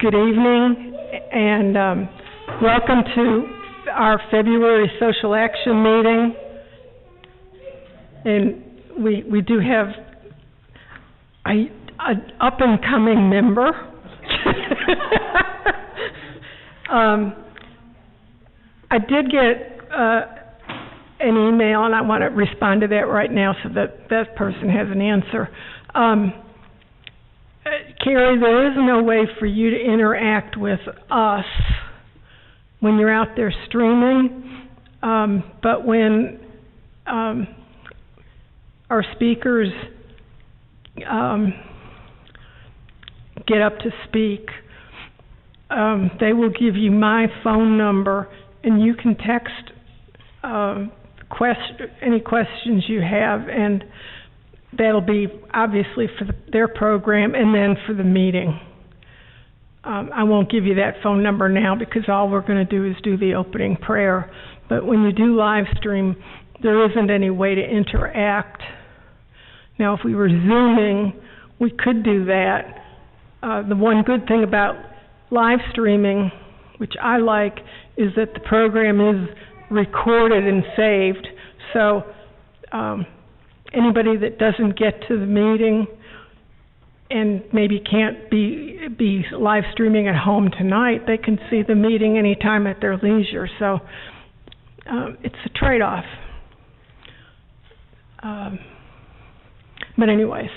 Good evening, and welcome to our February Social Action meeting. And we do have an up-and-coming member. I did get an email, and I want to respond to that right now so that that person has an answer. Carrie, there is no way for you to interact with us when you're out there streaming, but when our speakers get up to speak, they will give you my phone number, and you can text any questions you have, and that'll be obviously for their program and then for the meeting. I won't give you that phone number now because all we're going to do is do the opening prayer. But when you do live stream, there isn't any way to interact. Now, if we were Zooming, we could do that. The one good thing about live streaming, which I like, is that the program is recorded and saved. So anybody that doesn't get to the meeting and maybe can't be live streaming at home tonight, they can see the meeting anytime at their leisure. So it's a trade-off. But anyways,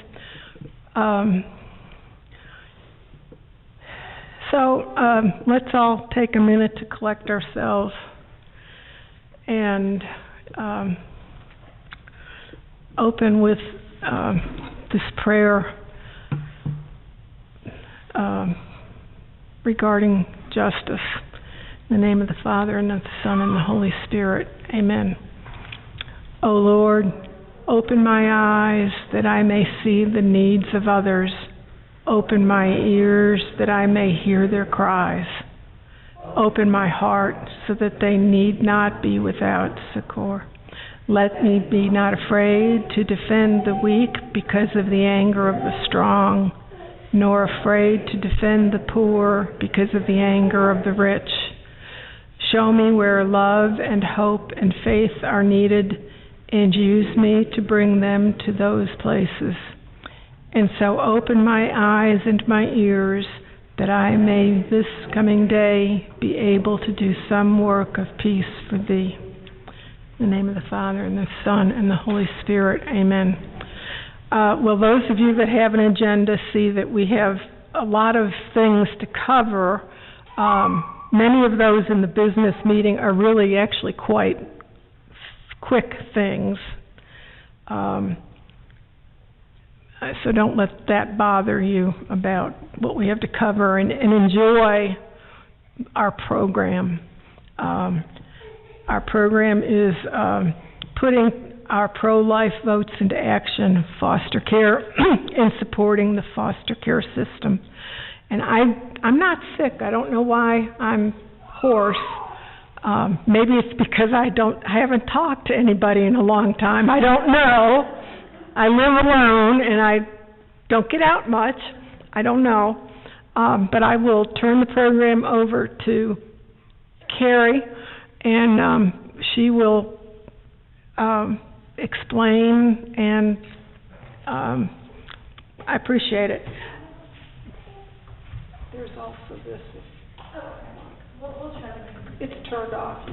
so let's all take a minute to collect ourselves and open with this prayer regarding justice. In the name of the Father, and of the Son, and the Holy Spirit. Amen. O Lord, open my eyes that I may see the needs of others. Open my ears that I may hear their cries. Open my heart so that they need not be without succor. Let me be not afraid to defend the weak because of the anger of the strong, nor afraid to defend the poor because of the anger of the rich. Show me where love and hope and faith are needed, and use me to bring them to those places. And so open my eyes and my ears that I may this coming day be able to do some work of peace for thee. In the name of the Father, and the Son, and the Holy Spirit. Amen. Well, those of you that have an agenda see that we have a lot of things to cover. Many of those in the business meeting are really actually quite quick things. So don't let that bother you about what we have to cover, and enjoy our program. Our program is putting our pro-life votes into action, foster care, and supporting the foster care system. And I'm not sick. I don't know why I'm hoarse. Maybe it's because I haven't talked to anybody in a long time. I don't know. I live alone and I don't get out much. I don't know. But I will turn the program over to Carrie, and she will explain, and I appreciate it. There's also this. We'll try to. It's turned off.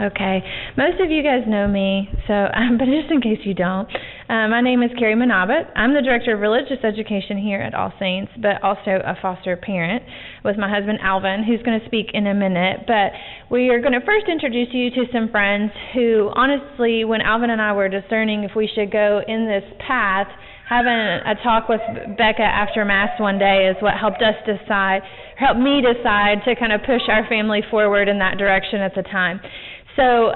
Okay. Most of you guys know me, so but just in case you don't, my name is Carrie Manabat. I'm the Director of Religious Education here at All Saints, but also a foster parent with my husband Alvin, who's going to speak in a minute. But we are going to first introduce you to some friends who, honestly, when Alvin and I were discerning if we should go in this path, having a talk with Becca after Mass one day is what helped me decide to kind of push our family forward in that direction at the time. So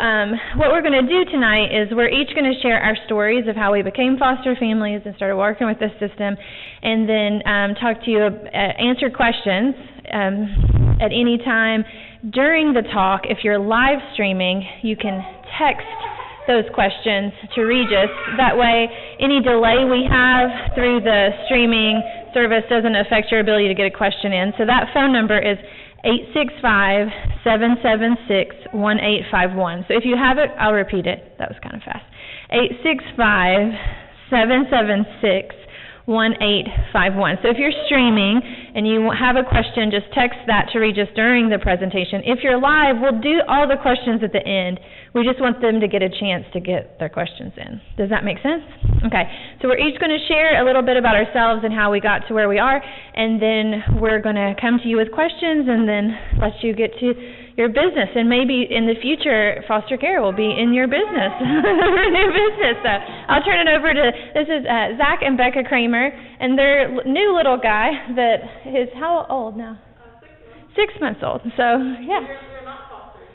what we're going to do tonight is we're each going to share our stories of how we became foster families and started working with this system, and then talk to you, answer questions at any time during the talk. If you're live streaming, you can text those questions to Regis. That way, any delay we have through the streaming service doesn't affect your ability to get a question in. So that phone number is 865-776-1851. So if you have it, I'll repeat it. That was kind of fast. 865-776-1851. So if you're streaming and you have a question, just text that to Regis during the presentation. If you're live, we'll do all the questions at the end. We just want them to get a chance to get their questions in. Does that make sense? Okay. So we're each going to share a little bit about ourselves and how we got to where we are, and then we're going to come to you with questions and then let you get to your business. And maybe in the future, foster care will be in your business, new business. So I'll turn it over to, this is Zach and Becca Kramer, and their new little guy that is, how old now? 6 months old. So, yeah.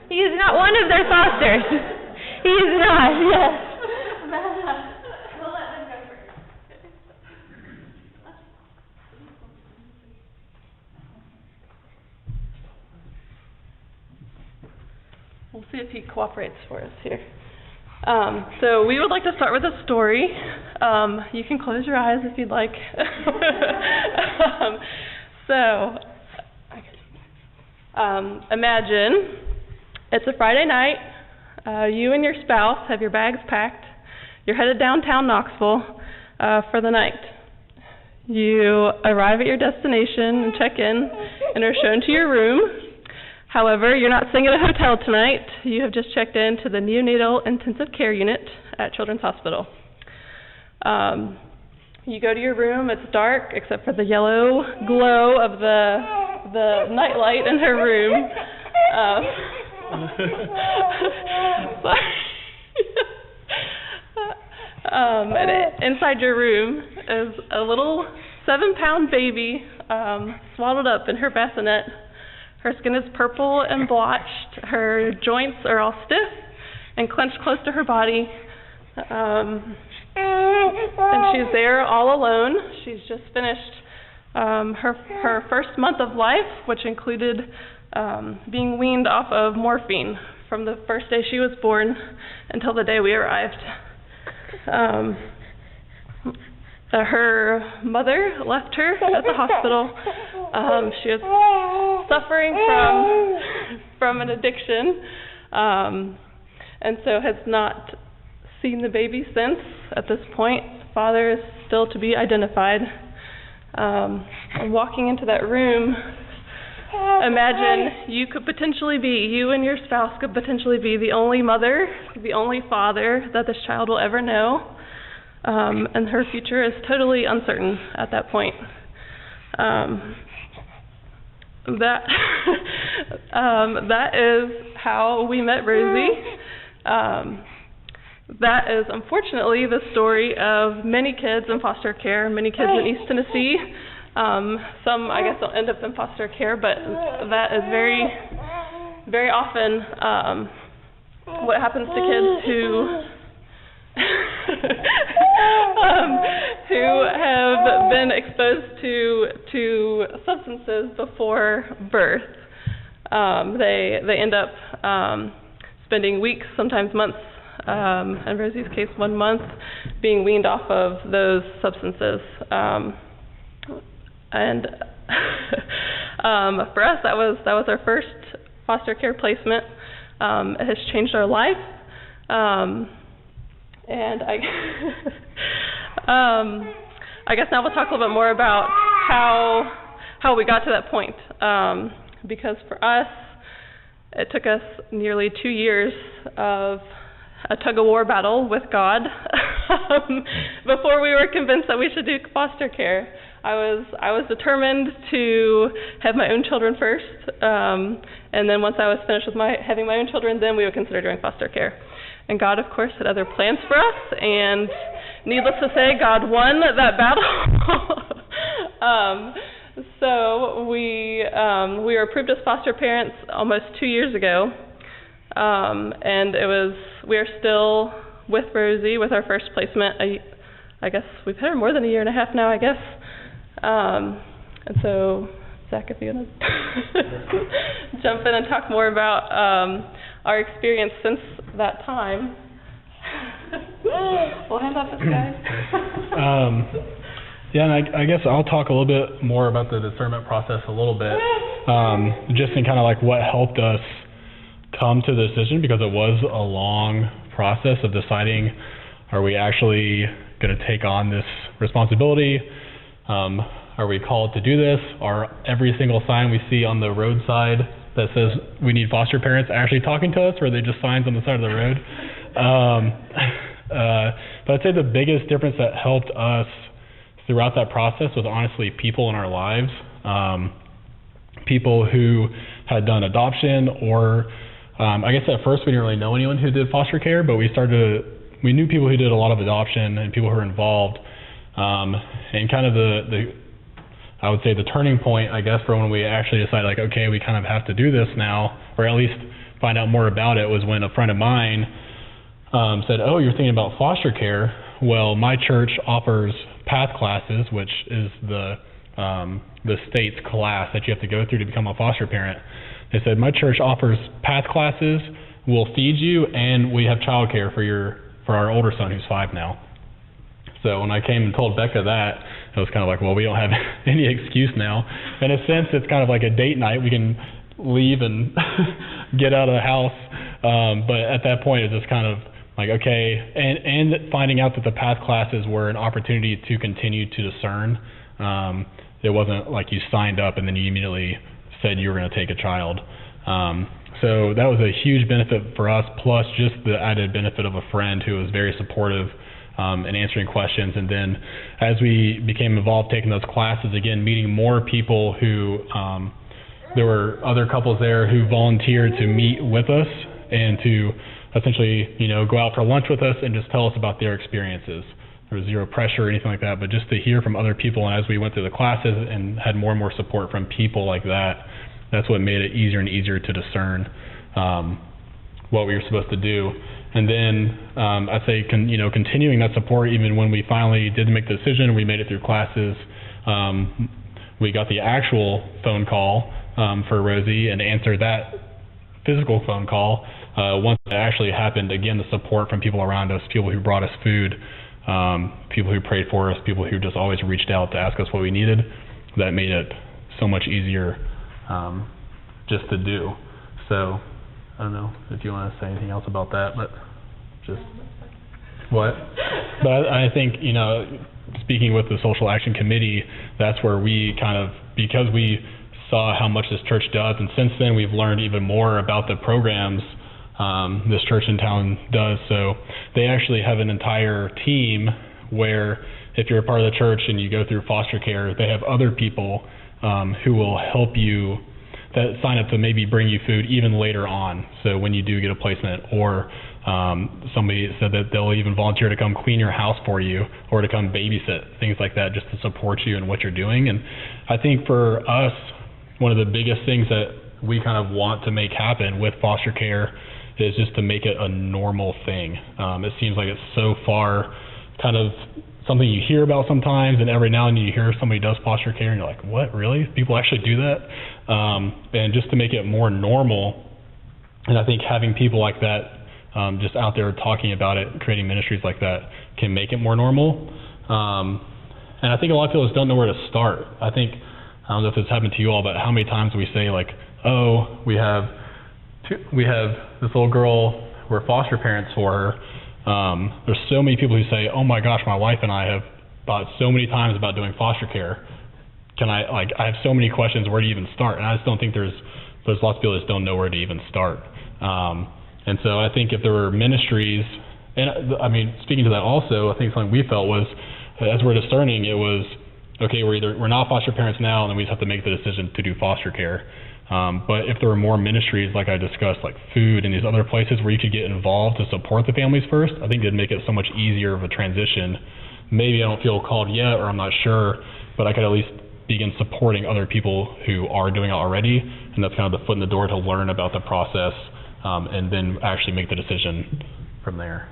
He is not one of their fosters. He is not, yes. We'll let them go first. We'll see if he cooperates for us here. So we would like to start with a story. You can close your eyes if you'd like. Imagine it's a Friday night. You and your spouse have your bags packed. You're headed downtown Knoxville for the night. You arrive at your destination and check in and are shown to your room. However, you're not staying at a hotel tonight. You have just checked into the neonatal intensive care unit at Children's Hospital. You go to your room. It's dark except for the yellow glow of the night light in her room. And inside your room is a little 7-pound baby swaddled up in her bassinet. Her skin is purple and blotched. Her joints are all stiff and clenched close to her body. And she's there all alone. She's just finished her first month of life, which included being weaned off of morphine from the first day she was born until the day we arrived. Her mother left her at the hospital. She was suffering from an addiction, and so has not seen the baby since. At this point, the father is still to be identified. Walking into that room, imagine you and your spouse could potentially be the only mother, the only father that this child will ever know, and her future is totally uncertain at that point. That is how we met Rosie. That is unfortunately the story of many kids in foster care, many kids in East Tennessee. Some, I guess, don't end up in foster care, but that is very, very often what happens to kids who have been exposed to substances before birth. They end up spending weeks, sometimes months, in Rosie's case 1 month, being weaned off of those substances. And for us, that was our first foster care placement. It has changed our life. And I guess now we'll talk a little bit more about how we got to that point. Because for us, it took us nearly 2 years of a tug-of-war battle with God before we were convinced that we should do foster care. I was determined to have my own children first, and then once I was finished with having my own children, then we would consider doing foster care. And God, of course, had other plans for us, and needless to say, God won that battle. So we were approved as foster parents almost 2 years ago, and we are still with Rosie with our first placement. I guess we've had her more than 1.5 years now, I guess. And so, Zach, if you want to jump in and talk more about our experience since that time. We'll hand off this guy. Yeah, and I guess I'll talk a little bit more about the discernment process a little bit, just in kind of like what helped us come to the decision, because it was a long process of deciding, are we actually going to take on this responsibility? Are we called to do this? Are every single sign we see on the roadside that says we need foster parents actually talking to us, or are they just signs on the side of the road? But I'd say the biggest difference that helped us throughout that process was honestly people in our lives, people who had done adoption, or I guess at first we didn't really know anyone who did foster care, but we knew people who did a lot of adoption and people who were involved, and kind of I would say the turning point, I guess, for when we actually decided, like, okay, we kind of have to do this now, or at least find out more about it, was when a friend of mine said, oh, you're thinking about foster care? Well, my church offers PATH classes, which is the state's class that you have to go through to become a foster parent. They said, my church offers PATH classes, we'll feed you, and we have childcare for our older son who's 5 now. So when I came and told Becca that, it was kind of like, well, we don't have any excuse now. In a sense, it's kind of like a date night. We can leave and get out of the house. But at that point, it's just kind of like, okay, and finding out that the PATH classes were an opportunity to continue to discern. It wasn't like you signed up and then you immediately said you were going to take a child. So that was a huge benefit for us, plus just the added benefit of a friend who was very supportive in answering questions. And then as we became involved taking those classes, again, meeting more people who, there were other couples there who volunteered to meet with us and to essentially, go out for lunch with us and just tell us about their experiences. There was zero pressure or anything like that, but just to hear from other people. And as we went through the classes and had more and more support from people like that, that's what made it easier and easier to discern what we were supposed to do. And then I'd say, continuing that support, even when we finally did make the decision, we made it through classes, we got the actual phone call for Rosie and answered that physical phone call. Once it actually happened, again, the support from people around us, people who brought us food, people who prayed for us, people who just always reached out to ask us what we needed, that made it so much easier just to do. So I don't know if you want to say anything else about that, but just what? But I think, speaking with the Social Action Committee, that's where we kind of, because we saw how much this church does, and since then we've learned even more about the programs this church in town does. So they actually have an entire team where if you're a part of the church and you go through foster care, they have other people who will help you, that sign up to maybe bring you food even later on. So when you do get a placement, or somebody said that they'll even volunteer to come clean your house for you or to come babysit, things like that, just to support you in what you're doing. And I think for us, one of the biggest things that we kind of want to make happen with foster care is just to make it a normal thing. It seems like it's so far kind of something you hear about sometimes, and every now and then you hear somebody does foster care and you're like, what, really? People actually do that? And just to make it more normal, and I think having people like that just out there talking about it, creating ministries like that, can make it more normal. And I think a lot of people just don't know where to start. I don't know if it's happened to you all, but how many times we say, like, oh, we have this little girl, we're foster parents for her. There's so many people who say, oh my gosh, my wife and I have thought so many times about doing foster care. I have so many questions, where do you even start? And I just don't think there's lots of people that just don't know where to even start. And so I think if there were ministries, and I mean, speaking to that also, I think something we felt was, as we're discerning, it was, okay, we're not foster parents now, and then we just have to make the decision to do foster care. But if there were more ministries, like I discussed, like food and these other places where you could get involved to support the families first, I think it'd make it so much easier of a transition. Maybe I don't feel called yet, or I'm not sure, but I could at least begin supporting other people who are doing it already, and that's kind of the foot in the door to learn about the process, and then actually make the decision from there.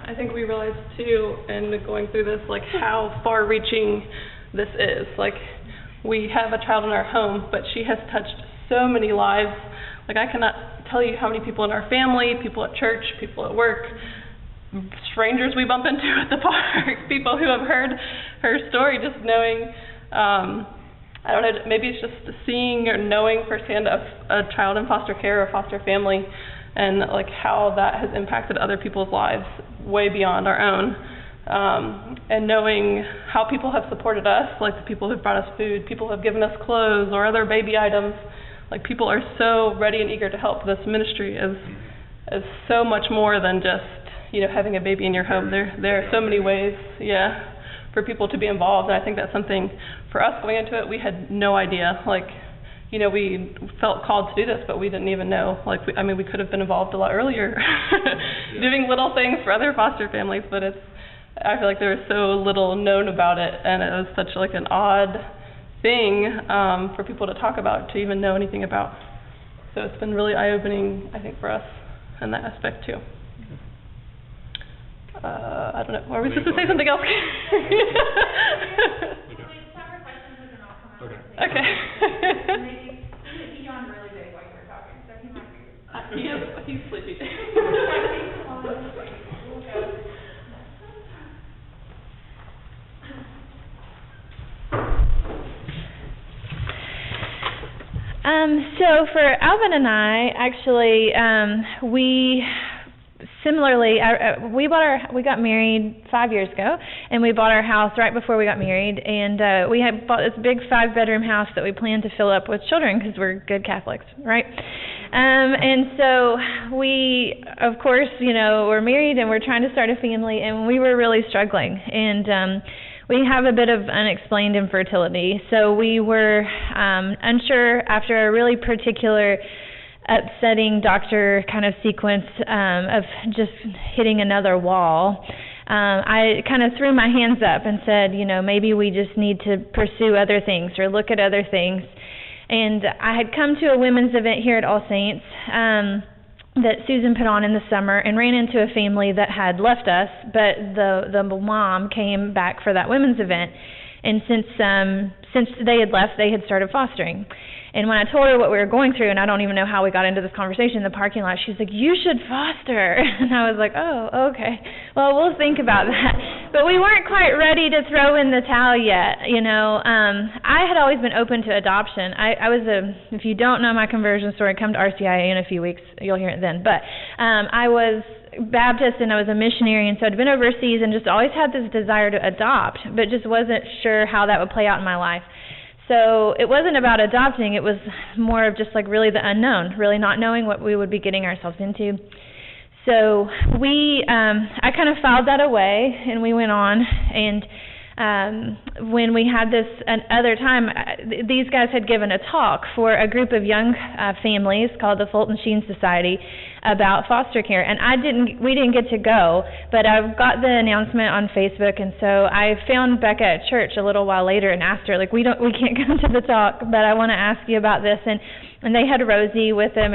I think we realized too, in going through this, like how far-reaching this is. Like, we have a child in our home, but she has touched so many lives. Like, I cannot tell you how many people in our family, people at church, people at work, strangers we bump into at the park, people who have heard her story, just knowing, I don't know, maybe it's just seeing or knowing firsthand of a child in foster care or foster family, and like how that has impacted other people's lives way beyond our own. And knowing how people have supported us, like the people who've brought us food, people who have given us clothes or other baby items. Like, people are so ready and eager to help. This ministry is so much more than just, you know, having a baby in your home. There are so many ways, for people to be involved. And I think that's something, for us going into it, we had no idea. Like, you know, we felt called to do this, but we didn't even know. Like, we could have been involved a lot earlier, doing little things for other foster families, but I feel like there was so little known about it, and it was such like an odd thing for people to talk about, to even know anything about. So it's been really eye-opening, I think, for us in that aspect too. I don't know. Are we supposed to say something else? Okay. He's sleepy. So for Alvin and I, actually, we similarly, we got married 5 years ago, and we bought our house right before we got married, and we had bought this big 5-bedroom house that we planned to fill up with children because we're good Catholics, right? And so we, of course, you know, we're married and we're trying to start a family, and we were really struggling, and we have a bit of unexplained infertility. So we were unsure after a really particular upsetting doctor kind of sequence of just hitting another wall. I kind of threw my hands up and said, you know, maybe we just need to pursue other things or look at other things. And I had come to a women's event here at All Saints that Susan put on in the summer, and ran into a family that had left us, but the mom came back for that women's event. And since they had left, they had started fostering. And when I told her what we were going through, and I don't even know how we got into this conversation in the parking lot, she's like, "You should foster." And I was like, "Oh, okay. Well, we'll think about that." But we weren't quite ready to throw in the towel yet, you know. I had always been open to adoption. I was if you don't know my conversion story, come to RCIA in a few weeks. You'll hear it then. But I was Baptist, and I was a missionary, and so I'd been overseas and just always had this desire to adopt, but just wasn't sure how that would play out in my life. So it wasn't about adopting, it was more of just like really the unknown, really not knowing what we would be getting ourselves into. So I kind of filed that away, and we went on, and when we had this other time, these guys had given a talk for a group of young families called the Fulton Sheen Society about foster care, and we didn't get to go, but I got the announcement on Facebook, and so I found Becca at church a little while later and asked her, like, we can't come to the talk, but I want to ask you about this, and they had Rosie with them.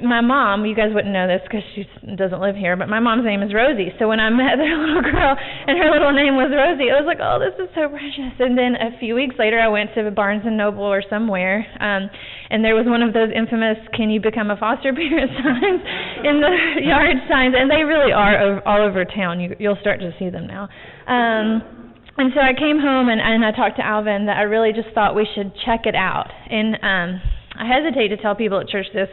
My mom, you guys wouldn't know this because she doesn't live here, but my mom's name is Rosie. So when I met their little girl and her little name was Rosie, I was like, oh, this is so precious. And then a few weeks later, I went to Barnes & Noble or somewhere, and there was one of those infamous "Can you become a foster parent" signs in the yard signs, and they really are all over town. You'll start to see them now. And so I came home, and I talked to Alvin that I really just thought we should check it out. And I hesitate to tell people at church this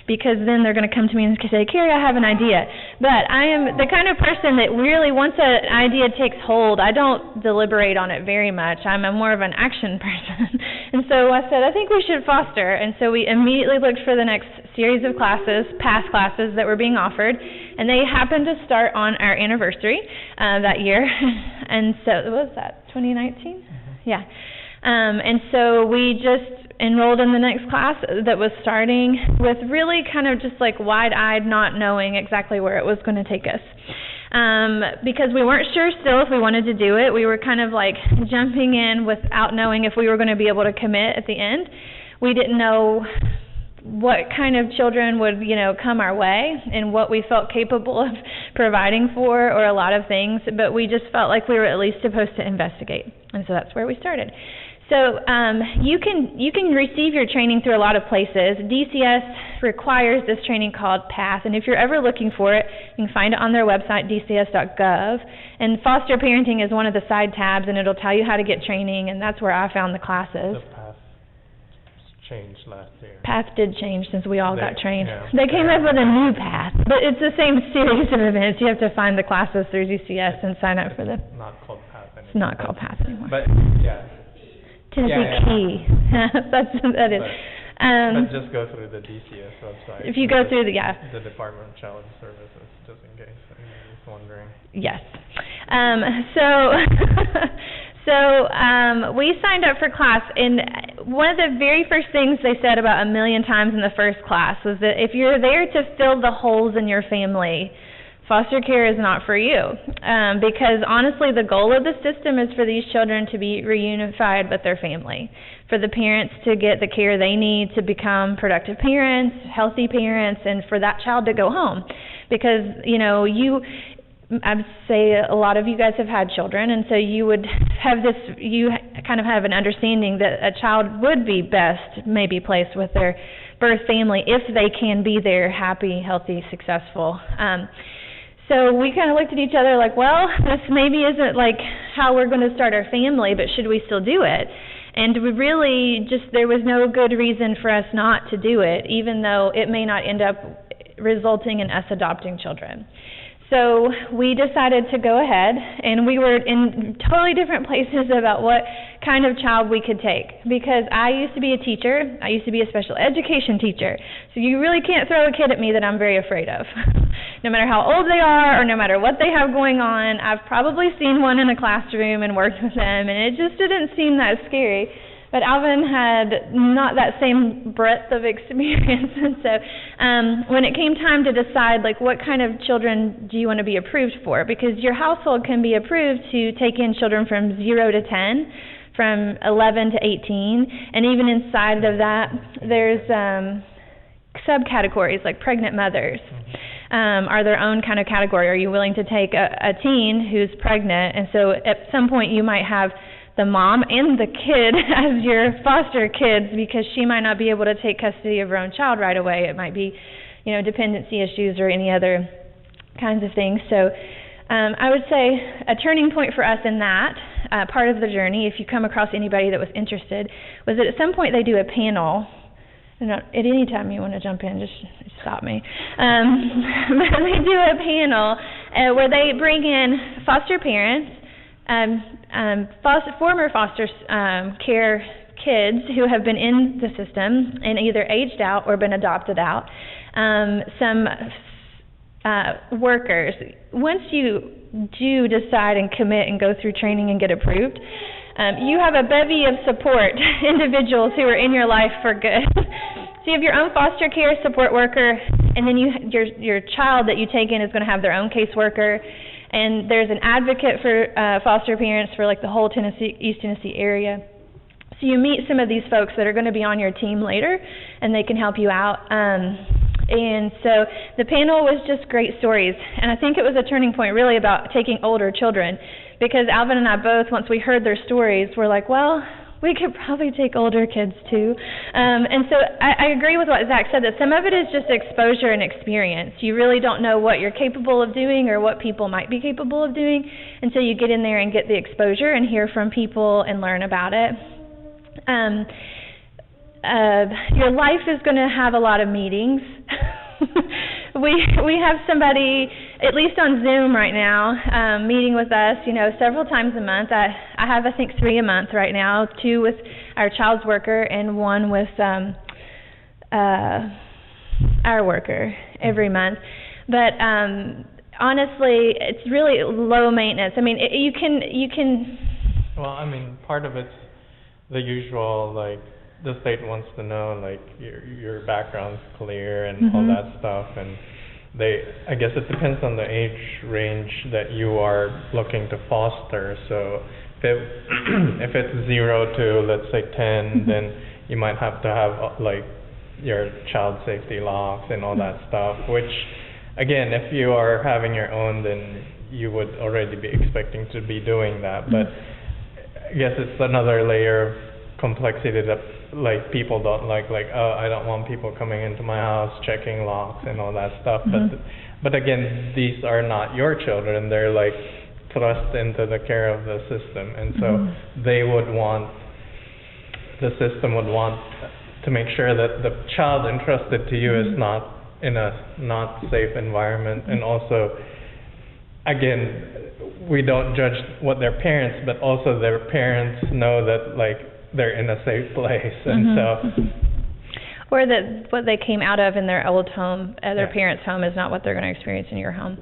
because then they're going to come to me and say, "Carrie, I have an idea." But I am the kind of person that really, once an idea takes hold, I don't deliberate on it very much. I'm more of an action person. And so I said, I think we should foster. And so we immediately looked for the next series of classes, past classes that were being offered. And they happened to start on our anniversary that year. And so, what was that, 2019? Mm-hmm. Yeah. And so we just enrolled in the next class that was starting with really kind of just like wide-eyed, not knowing exactly where it was going to take us. Because we weren't sure still if we wanted to do it. We were kind of like jumping in without knowing if we were going to be able to commit at the end. We didn't know what kind of children would, come our way and what we felt capable of providing for, or a lot of things, but we just felt like we were at least supposed to investigate. And so that's where we started. So you can receive your training through a lot of places. DCS requires this training called PATH, and if you're ever looking for it, you can find it on their website, dcs.gov. And foster parenting is one of the side tabs, and it'll tell you how to get training, and that's where I found the classes. The PATH changed last year. PATH did change since we all got trained. Yeah. They came up with a new PATH, but it's the same series of events. You have to find the classes through DCS and sign up for them. It's not called PATH anymore. It's not called PATH anymore. But, yeah. Tennessee Key. That is. But just go through the DCS website. If you go through the Department of Child Services, just in case anyone's wondering. Yes. So we signed up for class, and one of the very first things they said about 1 million times in the first class was that if you're there to fill the holes in your family, foster care is not for you, because honestly the goal of the system is for these children to be reunified with their family, for the parents to get the care they need to become productive parents, healthy parents, and for that child to go home. Because, I would say a lot of you guys have had children, and so you would have you kind of have an understanding that a child would be best maybe placed with their birth family if they can be there happy, healthy, successful. So we kind of looked at each other like, well, this maybe isn't like how we're going to start our family, but should we still do it? And we really there was no good reason for us not to do it, even though it may not end up resulting in us adopting children. So we decided to go ahead, and we were in totally different places about what kind of child we could take. Because I used to be a teacher. I used to be a special education teacher. So you really can't throw a kid at me that I'm very afraid of. No matter how old they are or no matter what they have going on, I've probably seen one in a classroom and worked with them, and it just didn't seem that scary. But Alvin had not that same breadth of experience, and so when it came time to decide, like, what kind of children do you want to be approved for? Because your household can be approved to take in children from 0 to 10, from 11 to 18, and even inside of that, there's subcategories like pregnant mothers. Are their own kind of category. Are you willing to take a teen who's pregnant? And so at some point you might have the mom and the kid as your foster kids, because she might not be able to take custody of her own child right away. It might be, dependency issues or any other kinds of things. So I would say a turning point for us in that part of the journey, if you come across anybody that was interested, was that at some point they do a panel. At any time you want to jump in, just stop me. But they do a panel where they bring in foster parents, former foster care kids who have been in the system and either aged out or been adopted out, some workers. Once you do decide and commit and go through training and get approved, you have a bevy of support individuals who are in your life for good. So you have your own foster care support worker, and then your child that you take in is going to have their own caseworker. And there's an advocate for foster parents for like the whole East Tennessee area. So you meet some of these folks that are going to be on your team later, and they can help you out. And so the panel was just great stories. And I think it was a turning point really about taking older children, because Alvin and I both, once we heard their stories, were like, well, we could probably take older kids too. And so I agree with what Zach said, that some of it is just exposure and experience. You really don't know what you're capable of doing or what people might be capable of doing until you get in there and get the exposure and hear from people and learn about it. Your life is going to have a lot of meetings. We have somebody, at least on Zoom right now, meeting with us, several times a month. I have, I think, 3 a month right now, 2 with our child's worker and 1 with our worker every month. But honestly, it's really low maintenance. I mean, you can. Well, I mean, part of it's the usual, like, the state wants to know, like, your background's clear and all that stuff, and I guess it depends on the age range that you are looking to foster. So if it's 0 to, let's say, 10, then you might have to have like your child safety locks and all that stuff, which, again, if you are having your own, then you would already be expecting to be doing that. But I guess it's another layer of complexity that like people don't like oh, I don't want people coming into my house checking locks and all that stuff. But again, these are not your children. They're like thrust into the care of the system, and so the system would want to make sure that the child entrusted to you is not in a not safe environment. And also, again, we don't judge what their parents, but also their parents know that like they're in a safe place, and so. Or that what they came out of in their old home, their parents' home, is not what they're going to experience in your home.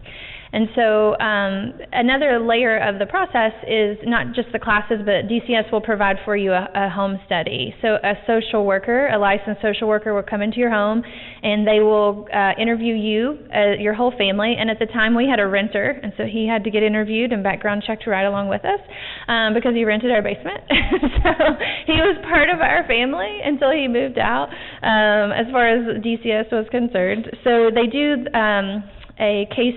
And so another layer of the process is not just the classes, but DCS will provide for you a home study. So a social worker, a licensed social worker, will come into your home, and they will interview you, your whole family. And at the time, we had a renter, and so he had to get interviewed and background checked right along with us because he rented our basement. So he was part of our family until he moved out, as far as DCS was concerned. So they do a case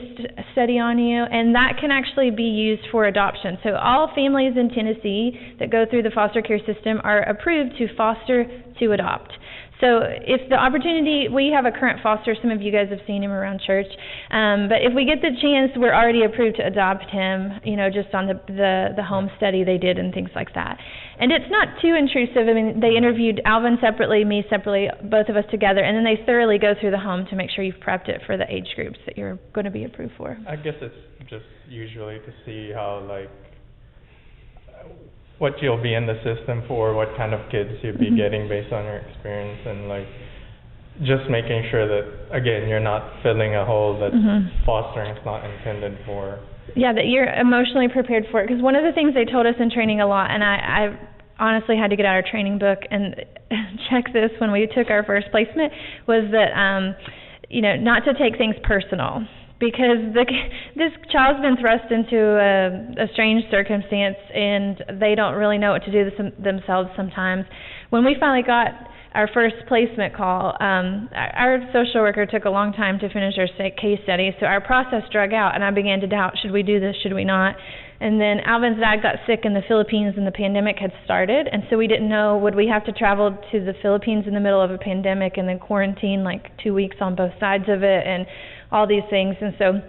study on you, and that can actually be used for adoption. So all families in Tennessee that go through the foster care system are approved to foster to adopt. So if the opportunity, we have a current foster, some of you guys have seen him around church, but if we get the chance, we're already approved to adopt him, you know, just on the home study they did and things like that. And it's not too intrusive. I mean, they interviewed Alvin separately, me separately, both of us together, and then they thoroughly go through the home to make sure you've prepped it for the age groups that you're going to be approved for. I guess it's just usually to see how, like, what you'll be in the system for, what kind of kids you'll be getting based on your experience, and like just making sure that, again, you're not filling a hole that fostering is not intended for. Yeah, that you're emotionally prepared for it. Because one of the things they told us in training a lot, and I honestly had to get out our training book and check this when we took our first placement, was that, you know, not to take things personal. Because this child's been thrust into a strange circumstance, and they don't really know what to do themselves sometimes. When we finally got our first placement call, our social worker took a long time to finish our case study, so our process drug out, and I began to doubt, should we do this, should we not? And then Alvin's dad got sick in the Philippines, and the pandemic had started, and so we didn't know, would we have to travel to the Philippines in the middle of a pandemic and then quarantine like 2 weeks on both sides of it, and all these things. And so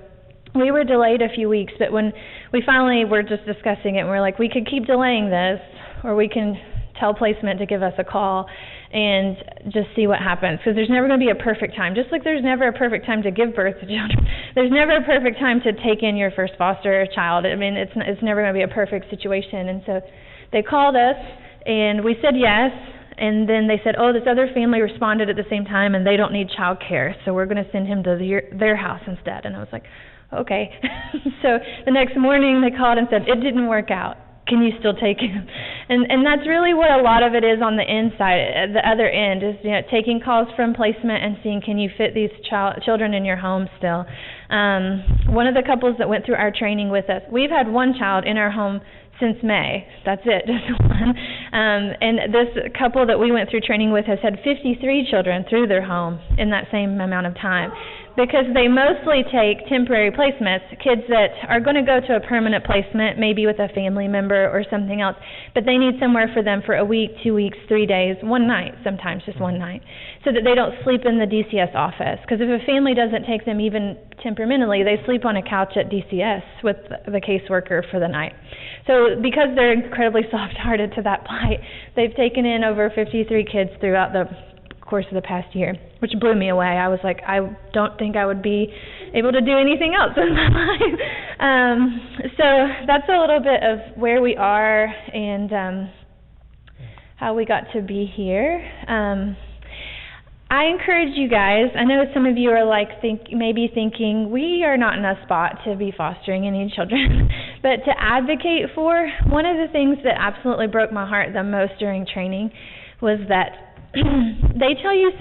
we were delayed a few weeks, but when we finally were just discussing it, and we're like, we could keep delaying this, or we can tell placement to give us a call and just see what happens. Because there's never going to be a perfect time. Just like there's never a perfect time to give birth to children, there's never a perfect time to take in your first foster child. I mean, it's never going to be a perfect situation. And so they called us, and we said yes. And then they said, oh, this other family responded at the same time, and they don't need child care, so we're going to send him to their house instead. And I was like, okay. So the next morning they called and said, it didn't work out. Can you still take him? And that's really what a lot of it is on the inside, the other end, is, you know, taking calls from placement and seeing, can you fit these children in your home still? One of the couples that went through our training with us, we've had one child in our home since May. That's it, just one. And this couple that we went through training with has had 53 children through their home in that same amount of time. Because they mostly take temporary placements, kids that are going to go to a permanent placement, maybe with a family member or something else, but they need somewhere for them for a week, 2 weeks, 3 days, one night, sometimes just one night, so that they don't sleep in the DCS office. Because if a family doesn't take them even temperamentally, they sleep on a couch at DCS with the caseworker for the night. So because they're incredibly soft-hearted to that plight, they've taken in over 53 kids throughout the course of the past year, which blew me away. I was like, I don't think I would be able to do anything else in my life. So that's a little bit of where we are and how we got to be here. I encourage you guys, I know some of you are like maybe thinking, we are not in a spot to be fostering any children, but to advocate for, one of the things that absolutely broke my heart the most during training was that they tell you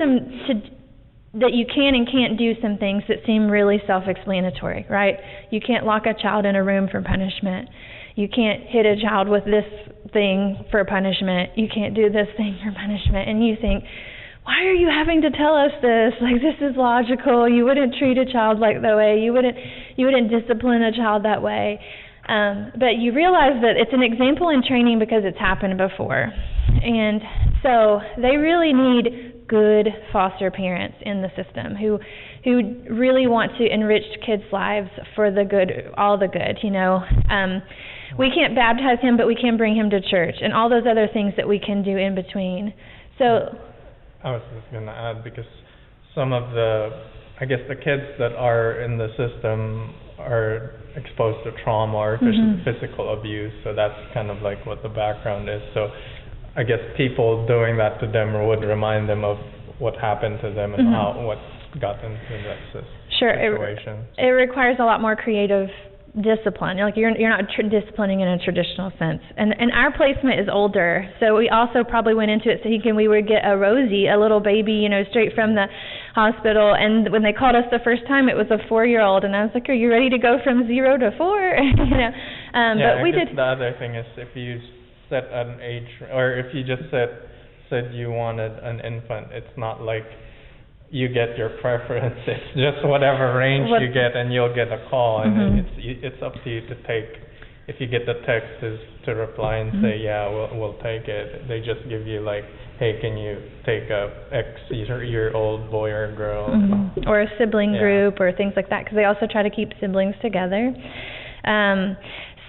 that you can and can't do some things that seem really self-explanatory, right? You can't lock a child in a room for punishment. You can't hit a child with this thing for punishment. You can't do this thing for punishment. And you think, why are you having to tell us this? Like, this is logical. You wouldn't treat a child like that way. You wouldn't discipline a child that way. But you realize that it's an example in training because it's happened before. And so they really need good foster parents in the system who really want to enrich kids' lives for the good, all the good, you know. We can't baptize him, but we can bring him to church, and all those other things that we can do in between. So I was just going to add, because some of I guess the kids that are in the system are exposed to trauma or physical abuse, so that's kind of like what the background is. So I guess people doing that to them would remind them of what happened to them and what got them to that situation. It requires a lot more creative discipline. Like you're not disciplining in a traditional sense. And our placement is older, so we also probably went into it thinking we would get a Rosie, a little baby, you know, straight from the hospital. And when they called us the first time, it was a 4-year-old, and I was like, "Are you ready to go from 0 to 4?" you know. But we did. The other thing is, if you set an age, or if you just said you wanted an infant, it's not like you get your preference. It's just whatever range you get, and you'll get a call, and it's up to you to take. If you get the text, is to reply and say, yeah, we'll take it. They just give you like, hey, can you take a X-year-old boy or girl, or a sibling group or things like that, because they also try to keep siblings together.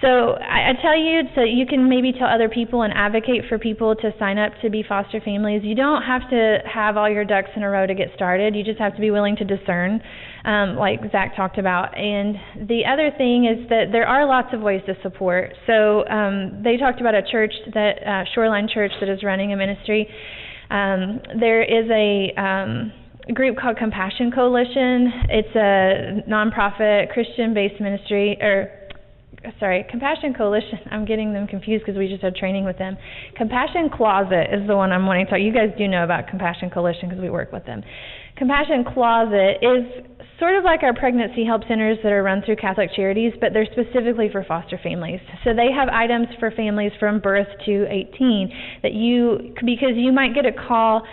So I tell you, so you can maybe tell other people and advocate for people to sign up to be foster families. You don't have to have all your ducks in a row to get started. You just have to be willing to discern, like Zach talked about. And the other thing is that there are lots of ways to support. So they talked about a church, that Shoreline Church, that is running a ministry. There is a group called Compassion Coalition. It's a nonprofit Christian-based ministry, Compassion Coalition. I'm getting them confused because we just had training with them. Compassion Closet is the one I'm wanting to talk. You guys do know about Compassion Coalition because we work with them. Compassion Closet is sort of like our pregnancy help centers that are run through Catholic Charities, but they're specifically for foster families. So they have items for families from birth to 18 that because you might get a call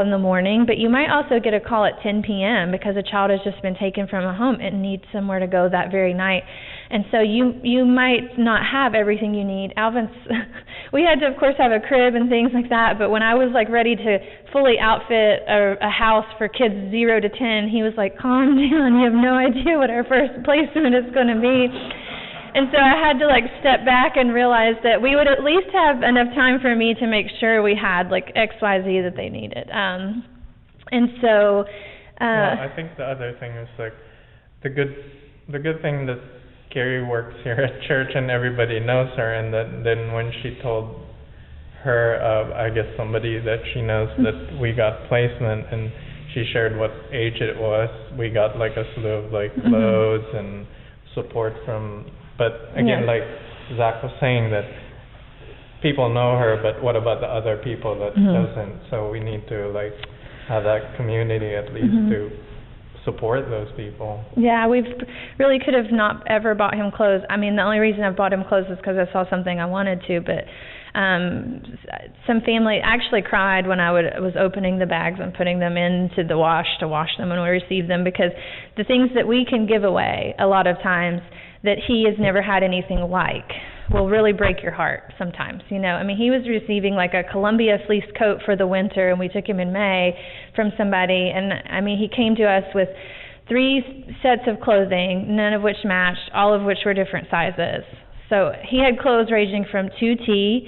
in the morning, but you might also get a call at 10 p.m. because a child has just been taken from a home and needs somewhere to go that very night. And so you might not have everything you need. Alvin's, we had to, of course, have a crib and things like that, but when I was like ready to fully outfit a house for kids 0 to 10, he was like, calm down, you have no idea what our first placement is going to be. And so I had to like step back and realize that we would at least have enough time for me to make sure we had like X, Y, Z that they needed. And so I think the other thing is like the good thing that Carrie works here at church and everybody knows her, and then when she told her, I guess somebody that she knows, that we got placement, and she shared what age it was, we got like a slew of like loads and support from, but again, like Zach was saying, that people know her, but what about the other people that doesn't? So we need to like have that community at least to support those people. Yeah, we really could have not ever bought him clothes. I mean, the only reason I bought him clothes is because I saw something I wanted to, but some family actually cried when I was opening the bags and putting them into the wash to wash them when we received them, because the things that we can give away a lot of times that he has never had anything like will really break your heart sometimes, you know. I mean, he was receiving like a Columbia fleece coat for the winter, and we took him in May from somebody, and I mean, he came to us with 3 sets of clothing, none of which matched, all of which were different sizes. So he had clothes ranging from 2T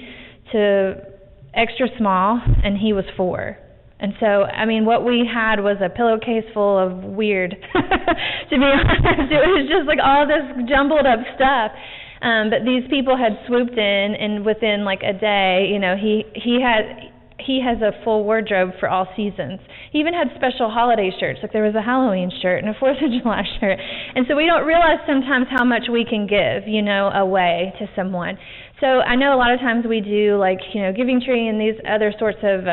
to extra small, and he was 4. And so, I mean, what we had was a pillowcase full of weird, to be honest. It was just like all this jumbled up stuff. But these people had swooped in, and within like a day, you know, he has a full wardrobe for all seasons. He even had special holiday shirts, like there was a Halloween shirt and a 4th of July shirt. And so we don't realize sometimes how much we can give, you know, away to someone. So I know a lot of times we do like, you know, Giving Tree and these other sorts of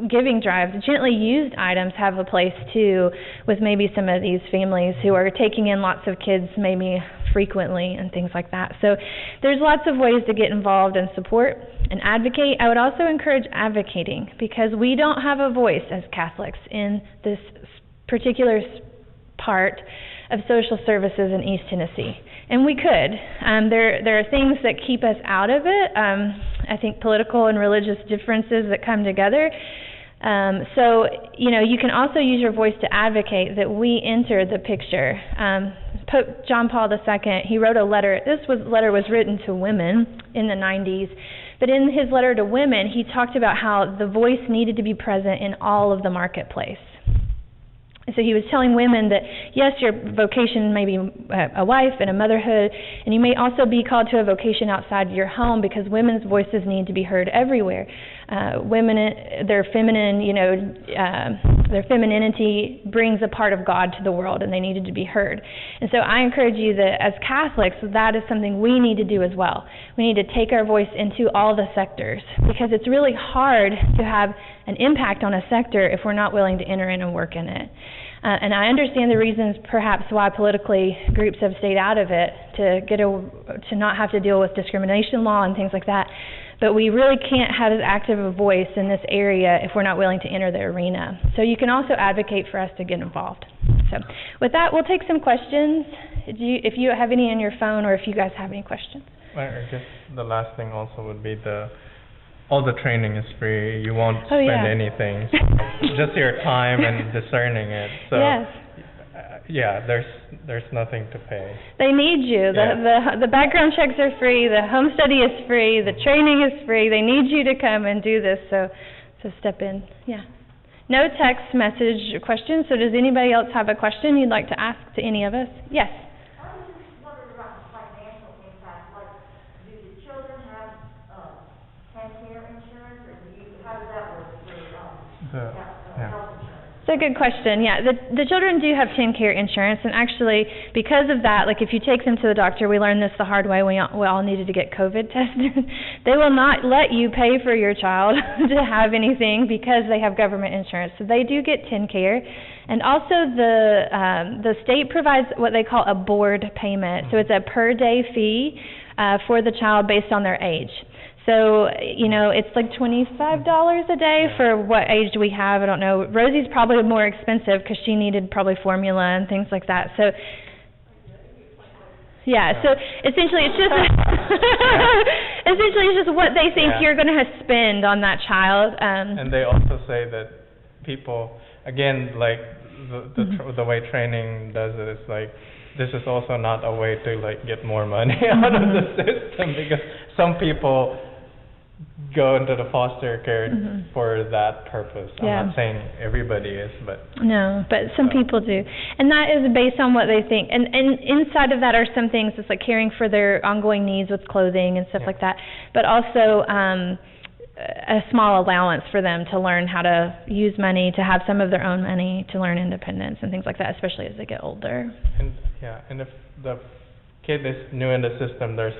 giving drives. Gently used items have a place too, with maybe some of these families who are taking in lots of kids maybe frequently and things like that. So there's lots of ways to get involved and support and advocate. I would also encourage advocating, because we don't have a voice as Catholics in this particular part of social services in East Tennessee. And we could. There are things that keep us out of it. I think, political and religious differences that come together. So, you can also use your voice to advocate that we enter the picture. Pope John Paul II, he wrote a letter. Letter was written to women in the 90s. But in his letter to women, he talked about how the voice needed to be present in all of the marketplace. And so he was telling women that, yes, your vocation may be a wife and a motherhood, and you may also be called to a vocation outside your home, because women's voices need to be heard everywhere. Women, their femininity brings a part of God to the world, and they needed to be heard. And so I encourage you that as Catholics, that is something we need to do as well. We need to take our voice into all the sectors, because it's really hard to have an impact on a sector if we're not willing to enter in and work in it. And I understand the reasons perhaps why politically groups have stayed out of it, to not have to deal with discrimination law and things like that. But we really can't have as active a voice in this area if we're not willing to enter the arena. So you can also advocate for us to get involved. So with that, we'll take some questions. If you have any on your phone, or if you guys have any questions. I guess the last thing also would be all the training is free. You won't spend anything. Just your time and discerning it. So there's nothing to pay. They need you. The background checks are free. The home study is free. The training is free. They need you to come and do this. So step in. Yeah. No text message questions. So does anybody else have a question you'd like to ask to any of us? Yes. It's a good question. Yeah, the children do have TennCare insurance, and actually, because of that, like if you take them to the doctor, we learned this the hard way. We all needed to get COVID tested. They will not let you pay for your child to have anything because they have government insurance. So they do get TennCare, and also the state provides what they call a board payment. So it's a per day fee for the child based on their age. So, it's like $25 a day for what age do we have. I don't know. Rosie's probably more expensive because she needed probably formula and things like that. So, so essentially it's just what they think you're going to spend on that child. And they also say that people, again, like the way training does it, it's like, this is also not a way to get more money out of the system, because some people go into the foster care for that purpose. I'm not saying everybody is, but some people do, and that is based on what they think. And inside of that are some things that's like caring for their ongoing needs with clothing and stuff like that, but also a small allowance for them to learn how to use money, to have some of their own money, to learn independence and things like that, especially as they get older. And if the kid is new in the system, there's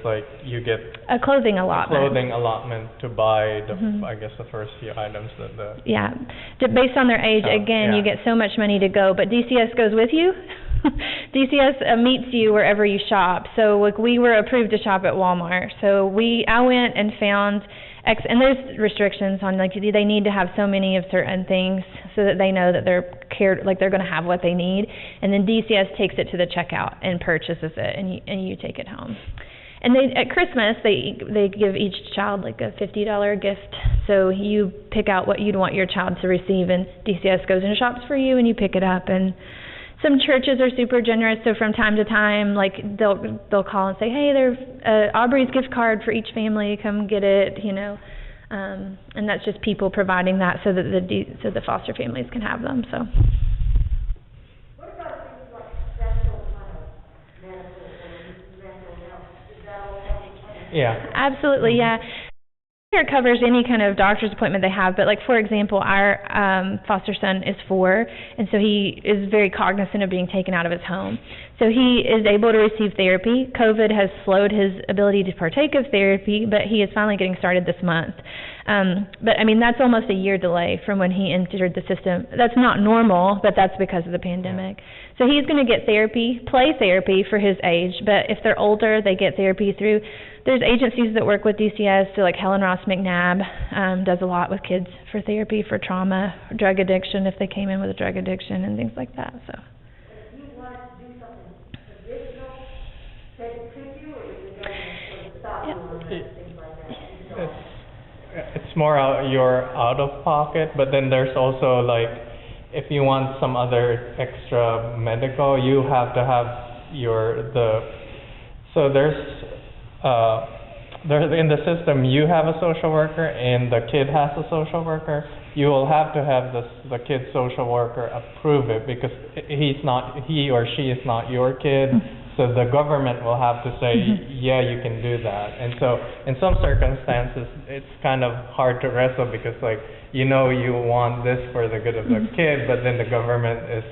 you get a clothing allotment to buy I guess the first few items based on their age. You get so much money to go, but DCS goes with you. DCS meets you wherever you shop. So we were approved to shop at Walmart. So I went and found and there's restrictions on they need to have so many of certain things so that they know that they're they're going to have what they need, and then DCS takes it to the checkout and purchases it, and you take it home. And at Christmas they give each child a $50 gift. So you pick out what you'd want your child to receive, and DCS goes and shops for you, and you pick it up. And some churches are super generous, so from time to time, they'll call and say, hey, there's Aubrey's gift card for each family, come get it, and that's just people providing that so that the foster families can have them. So. What about things like special kind of medical or mental health? Is that all covered? Yeah. Absolutely, yeah. It covers any kind of doctor's appointment they have, but for example, our foster son is 4, and so he is very cognizant of being taken out of his home. So he is able to receive therapy. COVID has slowed his ability to partake of therapy, but he is finally getting started this month. But that's almost a year delay from when he entered the system. That's not normal, but that's because of the pandemic. So he's going to get play therapy for his age, but if they're older, they get therapy through. There's agencies that work with DCS, so Helen Ross McNabb does a lot with kids for therapy, for trauma, drug addiction, if they came in with a drug addiction and things like that. So. If you want to do something additional, could you, or is the government stop doing things like that? it's more you're out of pocket, but then there's also like, if you want some other extra medical, you have to have so there's in the system, you have a social worker and the kid has a social worker. You will have to have the kid's social worker approve it, because he or she is not your kid. So the government will have to say, yeah, you can do that. And so in some circumstances, it's kind of hard to wrestle, because like, you want this for the good of the kid, but then the government is,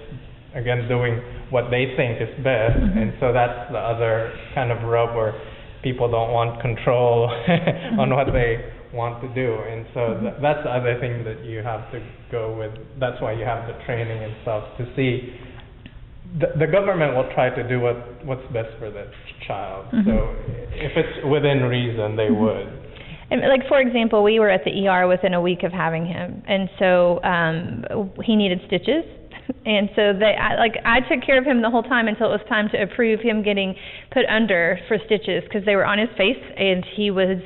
again, doing what they think is best. And so that's the other kind of rub, where people don't want control on what they want to do. And so that's the other thing that you have to go with. That's why you have the training and stuff, to see. The government will try to do what's best for the child. So if it's within reason, they would. And like, for example, we were at the ER within a week of having him, and so he needed stitches. And so I took care of him the whole time until it was time to approve him getting put under for stitches, because they were on his face and he was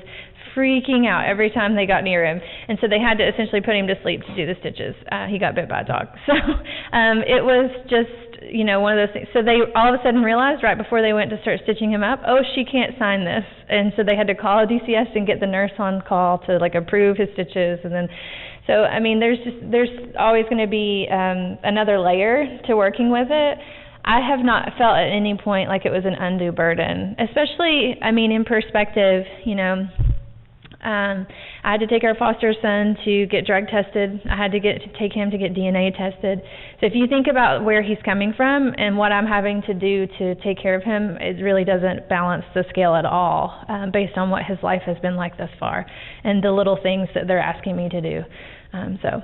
freaking out every time they got near him. And so they had to essentially put him to sleep to do the stitches. He got bit by a dog. So it was just, one of those things. So they all of a sudden realized right before they went to start stitching him up, oh, she can't sign this. And so they had to call a DCS and get the nurse on call to like approve his stitches. And then, so I mean, there's always going to be another layer to working with it. I have not felt at any point like it was an undue burden, especially, I mean, in perspective, I had to take our foster son to get drug tested. I had to take him to get DNA tested. So if you think about where he's coming from and what I'm having to do to take care of him, it really doesn't balance the scale at all, based on what his life has been like thus far and the little things that they're asking me to do. Sorry.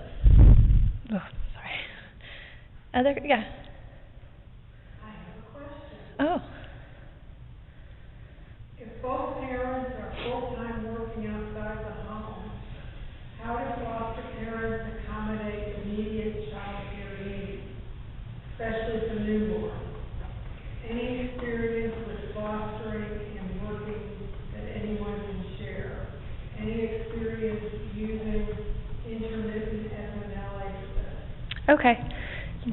Yeah. I have a question. Oh. If both parents are full-time working outside the home, how do foster parents accommodate immediate child care needs, especially the newborn? Any experience with fostering and working that anyone can share? Any experience using intermittent FMLA for this? Okay.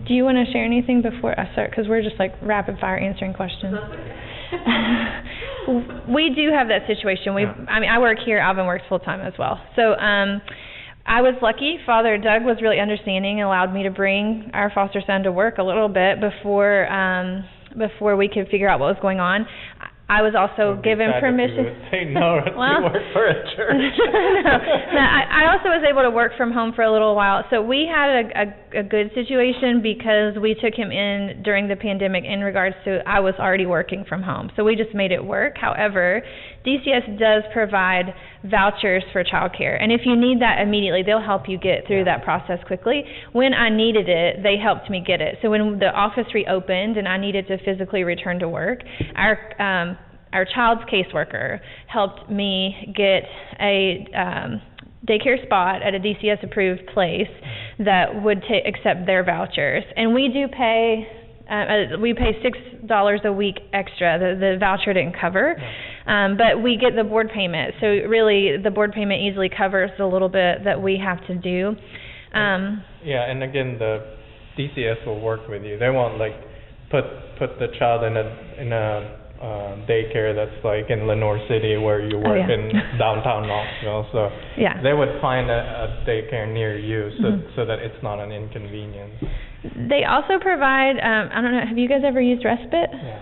Do you want to share anything before I start? Because we're just like rapid fire answering questions. We do have that situation. I work here. Alvin works full time as well. So I was lucky. Father Doug was really understanding and allowed me to bring our foster son to work a little bit before we could figure out what was going on. I was also given permission. Say no to work for a church. No, I also was able to work from home for a little while. So we had a good situation because we took him in during the pandemic in regards to I was already working from home. So we just made it work. However, DCS does provide vouchers for childcare. And if you need that immediately, they'll help you get through that process quickly. When I needed it, they helped me get it. So when the office reopened and I needed to physically return to work, our child's caseworker helped me get a daycare spot at a DCS-approved place that would accept their vouchers. And we do pay $6 a week extra. The voucher didn't cover, but we get the board payment. So really, the board payment easily covers the little bit that we have to do. And again, the DCS will work with you. They won't like put the child in a daycare that's like in Lenore City where you work in downtown Knoxville. So they would find a daycare near you so that it's not an inconvenience. They also provide, I don't know, have you guys ever used respite? Yeah.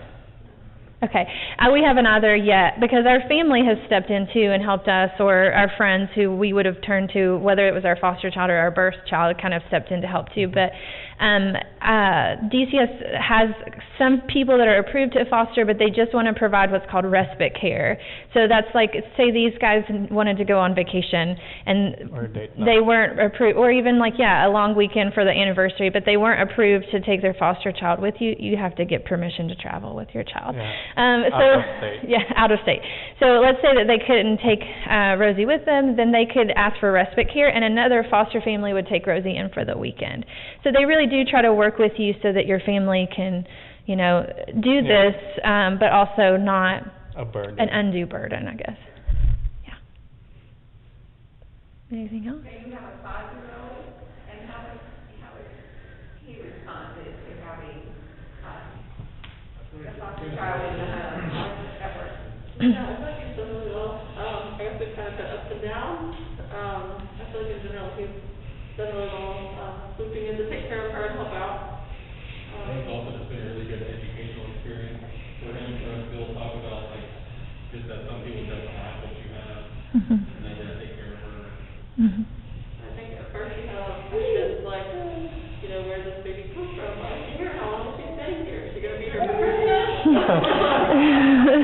Okay. We haven't either yet because our family has stepped in too and helped us, or our friends who we would have turned to, whether it was our foster child or our birth child, kind of stepped in to help too. But DCS has some people that are approved to foster, but they just want to provide what's called respite care. So that's like, say these guys wanted to go on vacation and they weren't approved, or even like, a long weekend for the anniversary, but they weren't approved to take their foster child with you. You have to get permission to travel with your child. Out of state. Yeah, out of state. So let's say that they couldn't take Rosie with them, then they could ask for respite care, and another foster family would take Rosie in for the weekend. So they really do try to work with you so that your family can, do this, but also not a burden. An undue burden, I guess. Anything else? You have a 5-year-old, and how would he respond to having a foster child in the home? How does that work? Yeah, I feel like he's done really well. I guess we've kind of got ups and downs. I feel like in general he's done really well, swooping in to take care of her and help out. I think it's also just been a really good educational experience for him to be able to talk about, like, just that some people don't have what you have, and they gotta take care of her. I think at first he had a lot of questions like, where does this baby come from? Like, here, how long has she been here? Is she going to be here for Christmas? And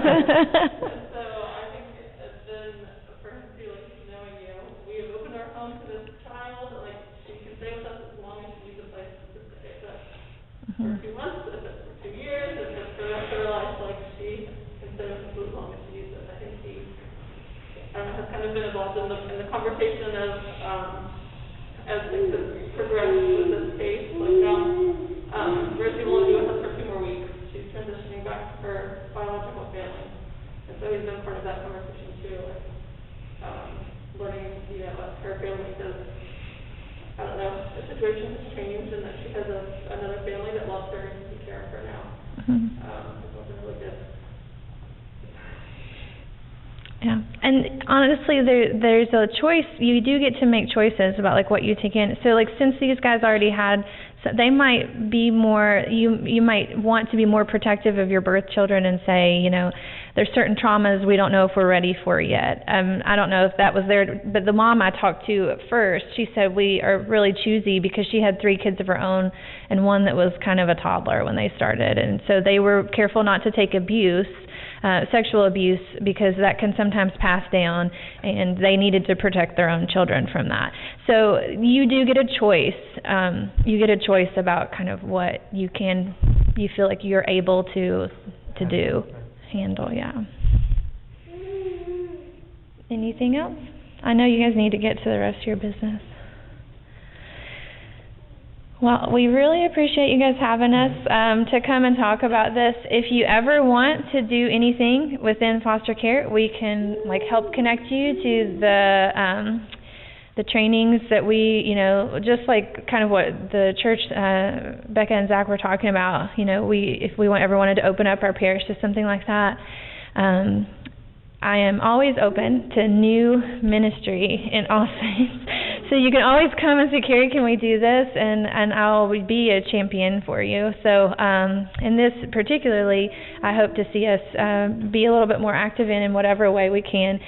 so I think it's been for him to like knowing, we have opened our home to this child, like she can stay with us as long as she needs a place to stay with us. For 2 months, if it's for 2 years, if it's for the rest of her life, like she can stay with us as long as she needs us. I think he has kind of been involved in the conversation of as things have progressed with this case. Like Rosie will only be with us for 2 more weeks. She's transitioning back to her biological family, and so he's been part of that conversation too, like learning, what her family does. I don't know, the situation has changed, and that she has another family that loves her and takes care of her now. It's been really good. Yeah, and honestly, there's a choice. You do get to make choices about like what you take in. So like since these guys already had, so they might be more. You might want to be more protective of your birth children and say, there's certain traumas we don't know if we're ready for yet. I don't know if that was there, but the mom I talked to at first, she said we are really choosy because she had 3 kids of her own and one that was kind of a toddler when they started, and so they were careful not to take abuse. Sexual abuse, because that can sometimes pass down, and they needed to protect their own children from that. So you do get a choice. You get a choice about kind of what you feel like you're able to handle. Yeah. Anything else? I know you guys need to get to the rest of your business. Well, we really appreciate you guys having us to come and talk about this. If you ever want to do anything within foster care, we can help connect you to the trainings that we, just like kind of what the church Becca and Zach were talking about. If we ever wanted to open up our parish to something like that. I am always open to new ministry in all things. So you can always come and say, Carrie, can we do this? And I'll be a champion for you. So in this particularly, I hope to see us be a little bit more active in whatever way we can,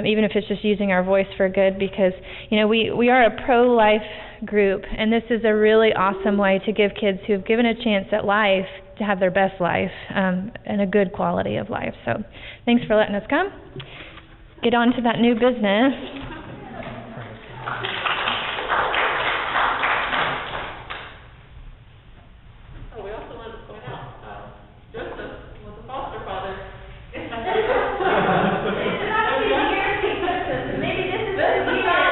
even if it's just using our voice for good, because, we are a pro-life group, and this is a really awesome way to give kids who have given a chance at life to have their best life and a good quality of life. So thanks for letting us come. Get on to that new business. We also wanted to point out, Joseph was a foster father. Maybe this is the year.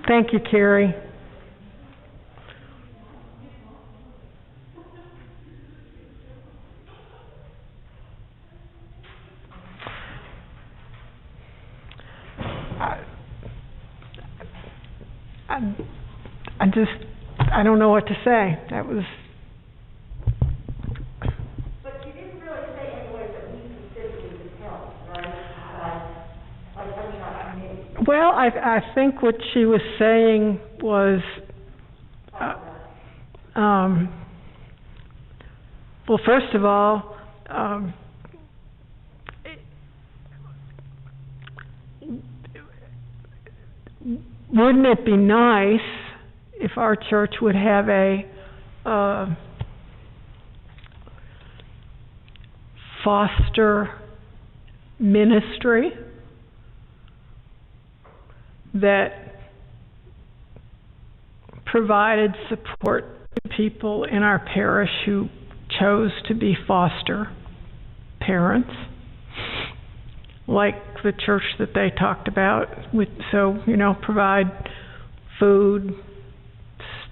Thank you, Carrie. I don't know what to say. That was. But you didn't really say any way that we specifically could help, right? Well, I think what she was saying was, well, first of all, wouldn't it be nice if our church would have a foster ministry that provided support to people in our parish who chose to be foster parents, like the church that they talked about, provide food,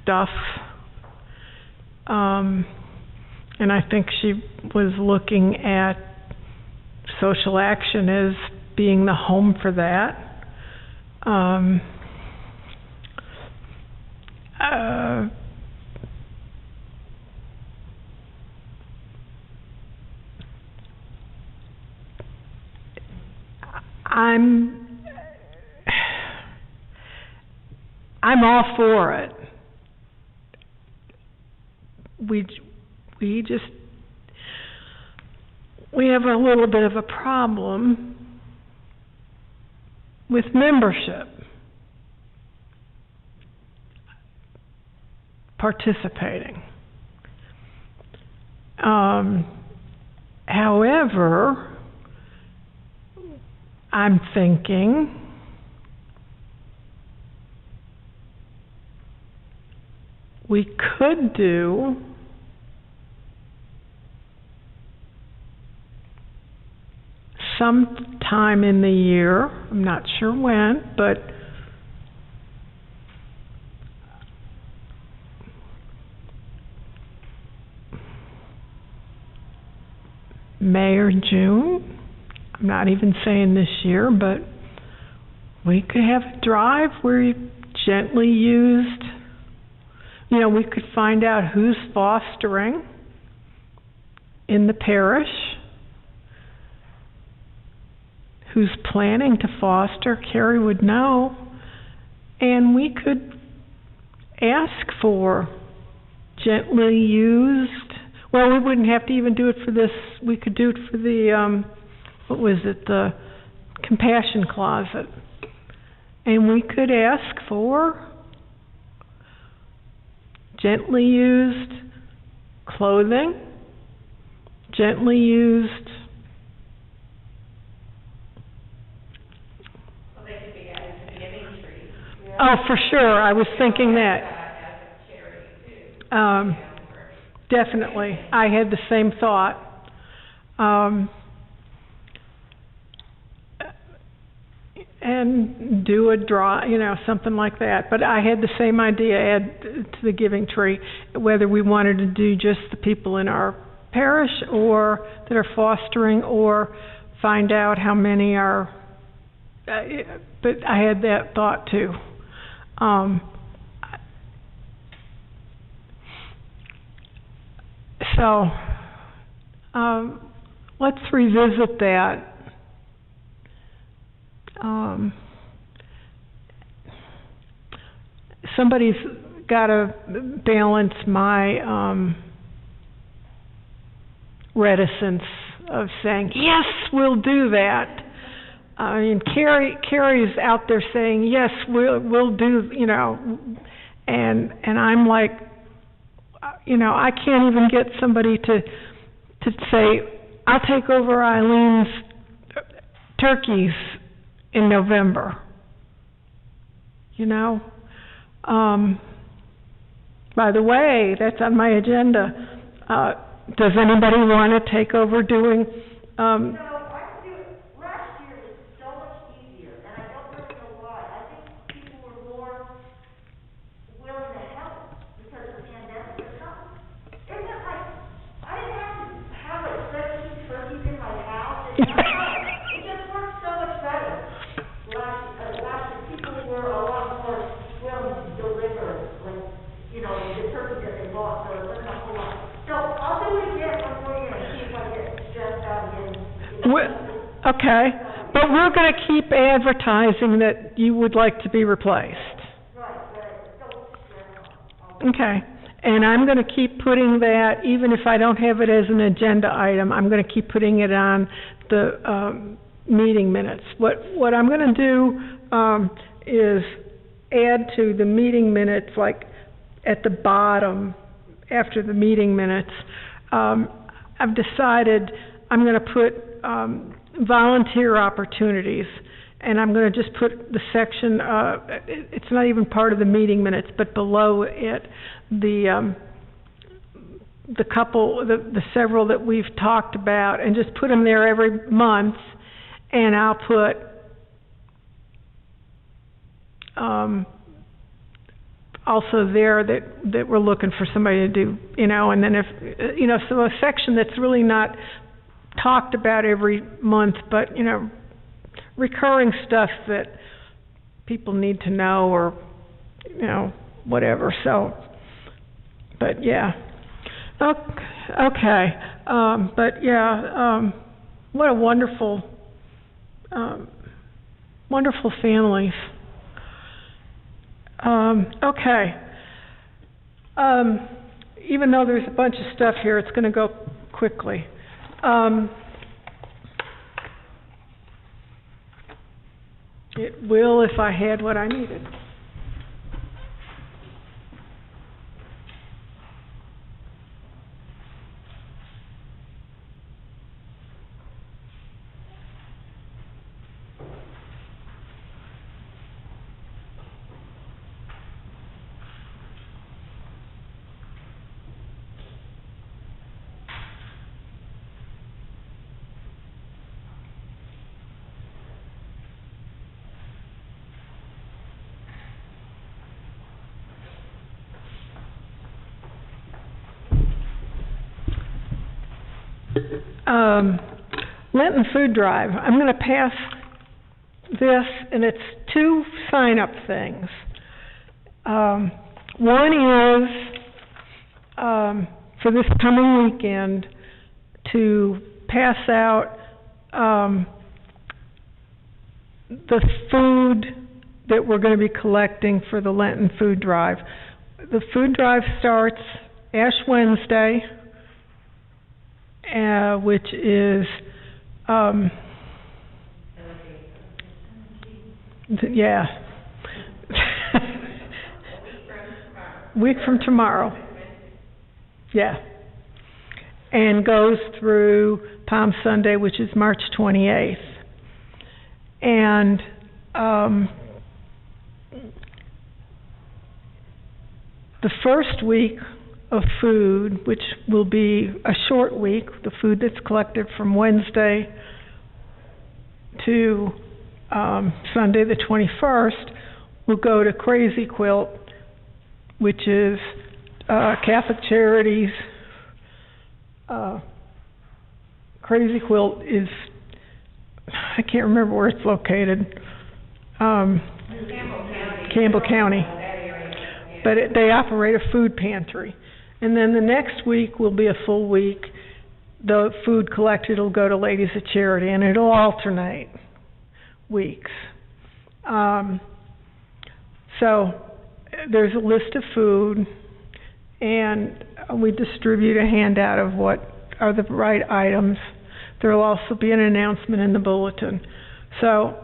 stuff, and I think she was looking at social action as being the home for that. I'm all for it. We have a little bit of a problem with membership, participating. However, I'm thinking we could do sometime in the year, I'm not sure when, but May or June. I'm not even saying this year, but we could have a drive where you gently used, we could find out who's fostering in the parish, who's planning to foster. Carrie would know, and we could ask for gently used. Well, we wouldn't have to even do it for this. We could do it for the the compassion closet, and we could ask for gently used clothing, gently used. Well, they could be added to the giving tree. Oh, for sure. I was thinking that. As a charity, too. Definitely. I had the same thought. And do a draw, something like that. But I had the same idea, add to the giving tree, whether we wanted to do just the people in our parish or that are fostering, or find out how many are, but I had that thought too. So let's revisit that. Somebody's got to balance my reticence of saying, yes, we'll do that. I mean, Carrie's out there saying, yes, we'll do, and I'm like, I can't even get somebody to say, I'll take over Eileen's turkeys in November. By the way, that's on my agenda. Does anybody want to take over doing? I can do it. Last year was so much easier, and I don't really know why. I think people were more willing to help because of the pandemic or something. Isn't it like, I didn't have to have 17 turkeys in my house. It just worked so much better. Last year, people were a lot more willing to deliver, the turkey that they bought, so it wasn't a whole lot. So I'll do it again one more year and see if I get stressed out again. Okay, but we're going to keep advertising that you would like to be replaced. Okay, and I'm going to keep putting that, even if I don't have it as an agenda item, I'm going to keep putting it on the meeting minutes. What I'm going to do is add to the meeting minutes, like at the bottom, after the meeting minutes. I've decided I'm going to put volunteer opportunities, and I'm going to just put the section, it's not even part of the meeting minutes, but below it, the several that we've talked about, and just put them there every month, and I'll put also there that we're looking for somebody to do, and then if, so a section that's really not talked about every month, but, recurring stuff that people need to know, or, whatever, so, but yeah. Okay, what a wonderful, wonderful families. Even though there's a bunch of stuff here, it's going to go quickly. It will if I had what I needed. Lenten food drive. I'm going to pass this, and it's 2 sign-up things. One is for this coming weekend to pass out the food that we're going to be collecting for the Lenten food drive. The food drive starts Ash Wednesday, which is week from tomorrow. Yeah. And goes through Palm Sunday, which is March 28th. And the first week of food, which will be a short week, the food that's collected from Wednesday to Sunday the 21st, will go to Crazy Quilt, which is Catholic Charities. Crazy Quilt is, I can't remember where it's located. Campbell County. But they operate a food pantry. And then the next week will be a full week. The food collected will go to Ladies of Charity, and it'll alternate weeks. So there's a list of food, and we distribute a handout of what are the right items. There will also be an announcement in the bulletin. So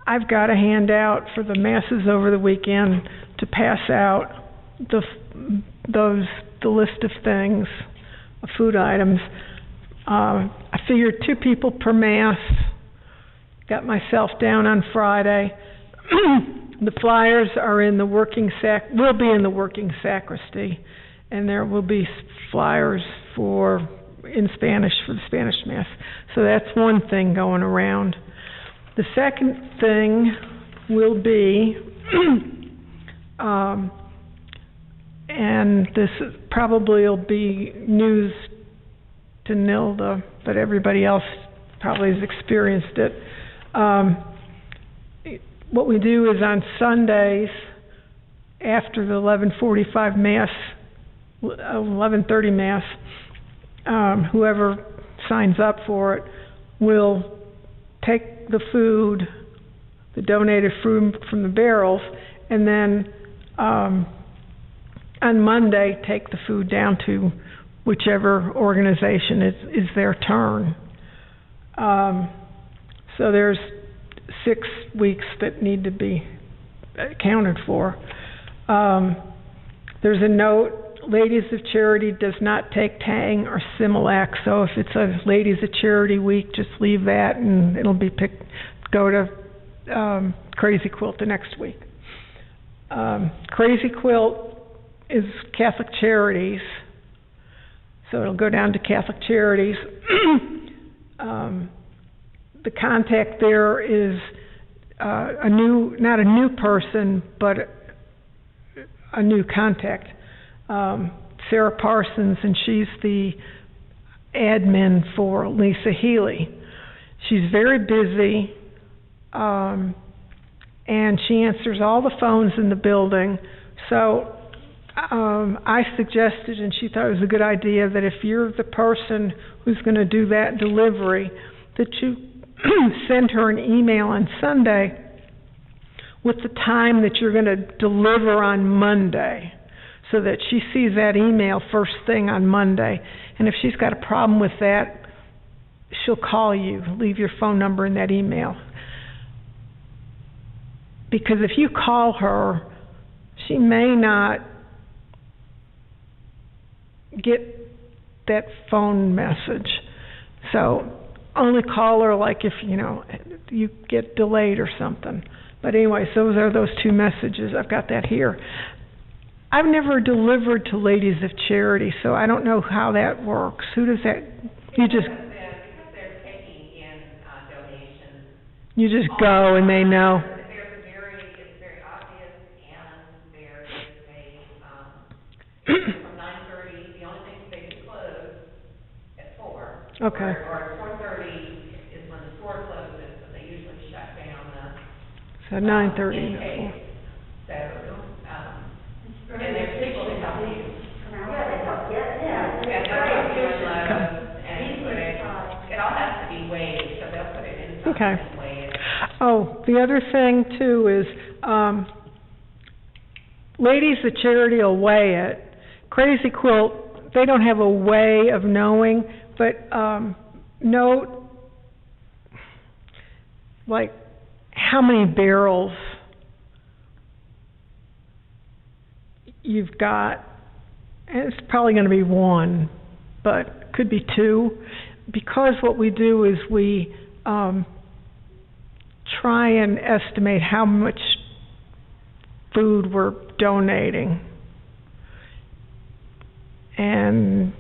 I've got a handout for the masses over the weekend to pass out the list of things, food items. I figured 2 people per mass. Got myself down on Friday. The flyers are in the will be in the working sacristy, and there will be flyers in Spanish for the Spanish Mass. So that's one thing going around. The second thing will be, and this probably will be news to Nilda, but everybody else probably has experienced it. What we do is on Sundays, after the 11:45 Mass, 11:30 Mass, whoever signs up for it will take the food, the donated food from the barrels, and then on Monday take the food down to whichever organization is their turn. So there's 6 weeks that need to be accounted for. There's a note Ladies of Charity does not take Tang or Similac, so if it's a Ladies of Charity week, just leave that and it'll be go to Crazy Quilt the next week. Crazy Quilt is Catholic Charities, so it'll go down to Catholic Charities. The contact there is not a new person, but a new contact. Sarah Parsons, and she's the admin for Lisa Healy. She's very busy, and she answers all the phones in the building. So I suggested, and she thought it was a good idea, that if you're the person who's going to do that delivery, that you send her an email on Sunday with the time that you're going to deliver on Monday, so that she sees that email first thing on Monday. And if she's got a problem with that, she'll call you. Leave your phone number in that email. Because if you call her, she may not get that phone message. So only call her like if, you get delayed or something. But anyway, so those two messages. I've got that here. I've never delivered to Ladies of Charity, so I don't know how that works. Who does that? You just Because they're taking in donations. you just go and they know. It's very obvious, and there is from 9:30, the only thing they can close at 4. Okay. Or at 4:30 is when the store closes, so they usually shut down the So 9:30 to intake. So, and there's people that help you. It all has to be weighed, so they'll put it in something and weigh it. Oh, the other thing too is Ladies of Charity will weigh it. Crazy Quilt, they don't have a way of knowing, but note like how many barrels you've got. And it's probably going to be 1, but could be 2, because what we do is we try and estimate how much food we're donating. And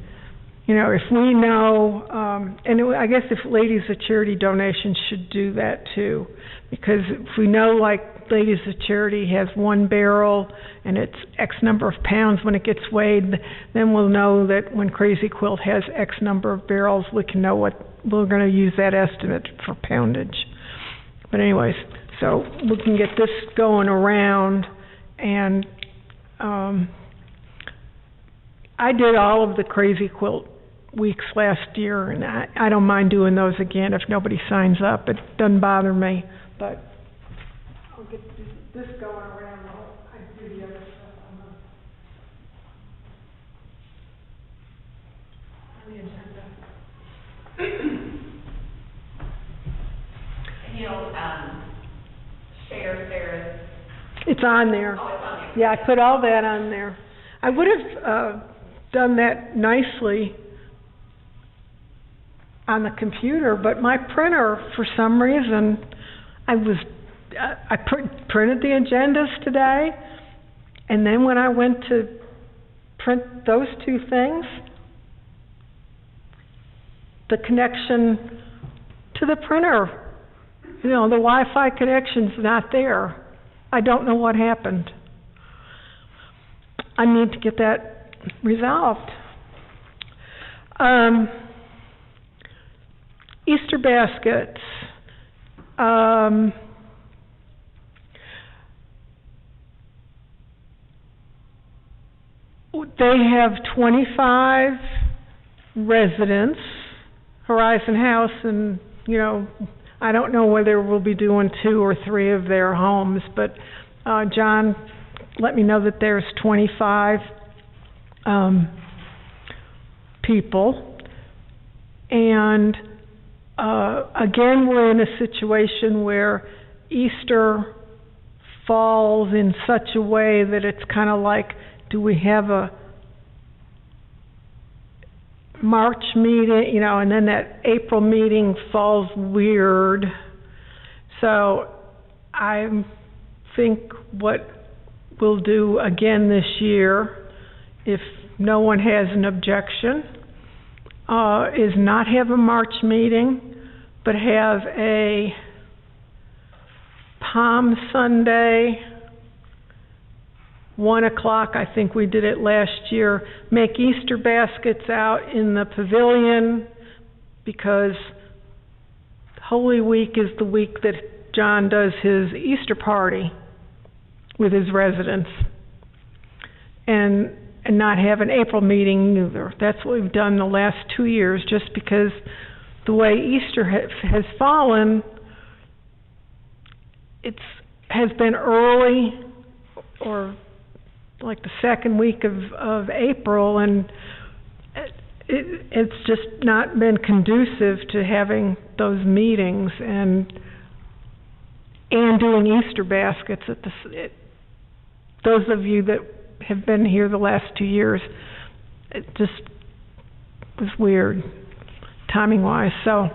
if we know, I guess if Ladies of Charity donations should do that too, because if we know, like, Ladies of Charity has 1 barrel and it's X number of pounds when it gets weighed, then we'll know that when Crazy Quilt has X number of barrels, we can know what we're going to use that estimate for poundage. But anyways, so we can get this going around, and I did all of the Crazy Quilt weeks last year, and I don't mind doing those again if nobody signs up. It doesn't bother me, but I'll get this going around. I do the other stuff on the agenda. And you'll share Sarah's. It's on there. Oh, it's on there. Yeah, I put all that on there. I would have done that nicely on the computer, but my printer, for some reason, I printed the agendas today, and then when I went to print those 2 things, the connection to the printer, the Wi-Fi connection's not there. I don't know what happened. I need to get that resolved. Easter baskets. They have 25 residents, Horizon House, and, I don't know whether we'll be doing 2 or 3 of their homes, but John let me know that there's 25 people. And again, we're in a situation where Easter falls in such a way that it's kind of like, do we have a March meeting, you know, and then that April meeting falls weird. So I think what we'll do again this year, if no one has an objection, is not have a March meeting, but have a Palm Sunday, 1 o'clock, I think we did it last year, make Easter baskets out in the pavilion, because Holy Week is the week that John does his Easter party with his residents. And not have an April meeting either. That's what we've done the last 2 years, just because the way Easter has fallen, has been early, or like the second week of April, and it's just not been conducive to having those meetings and doing Easter baskets at those of you that have been here the last 2 years, it just was weird, timing-wise. So,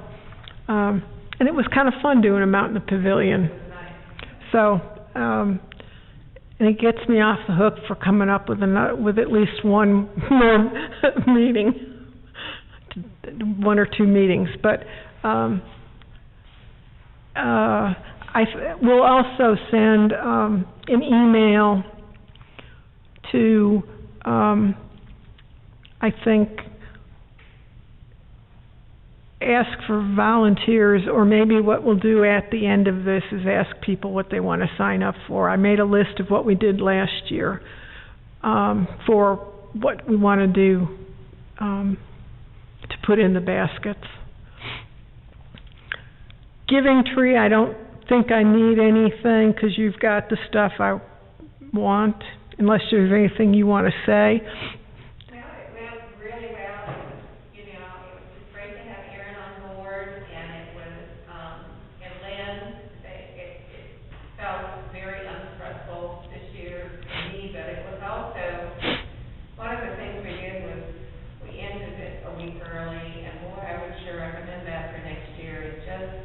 and it was kind of fun doing them out in the pavilion. So, and it gets me off the hook for coming up with at least one more meeting, 1 or 2 meetings. But we'll also send an email to, I think, ask for volunteers, or maybe what we'll do at the end of this is ask people what they want to sign up for. I made a list of what we did last year for what we want to do to put in the baskets. Giving tree, I don't think I need anything, because you've got the stuff I want, unless there's anything you want to say. Well, it went really well. You know, it was just great to have Aaron on board, and it was, and Lynn, it felt very unstressful this year for me, but it was also, one of the things we did was we ended it a week early, and boy, I would sure recommend that for next year. It's just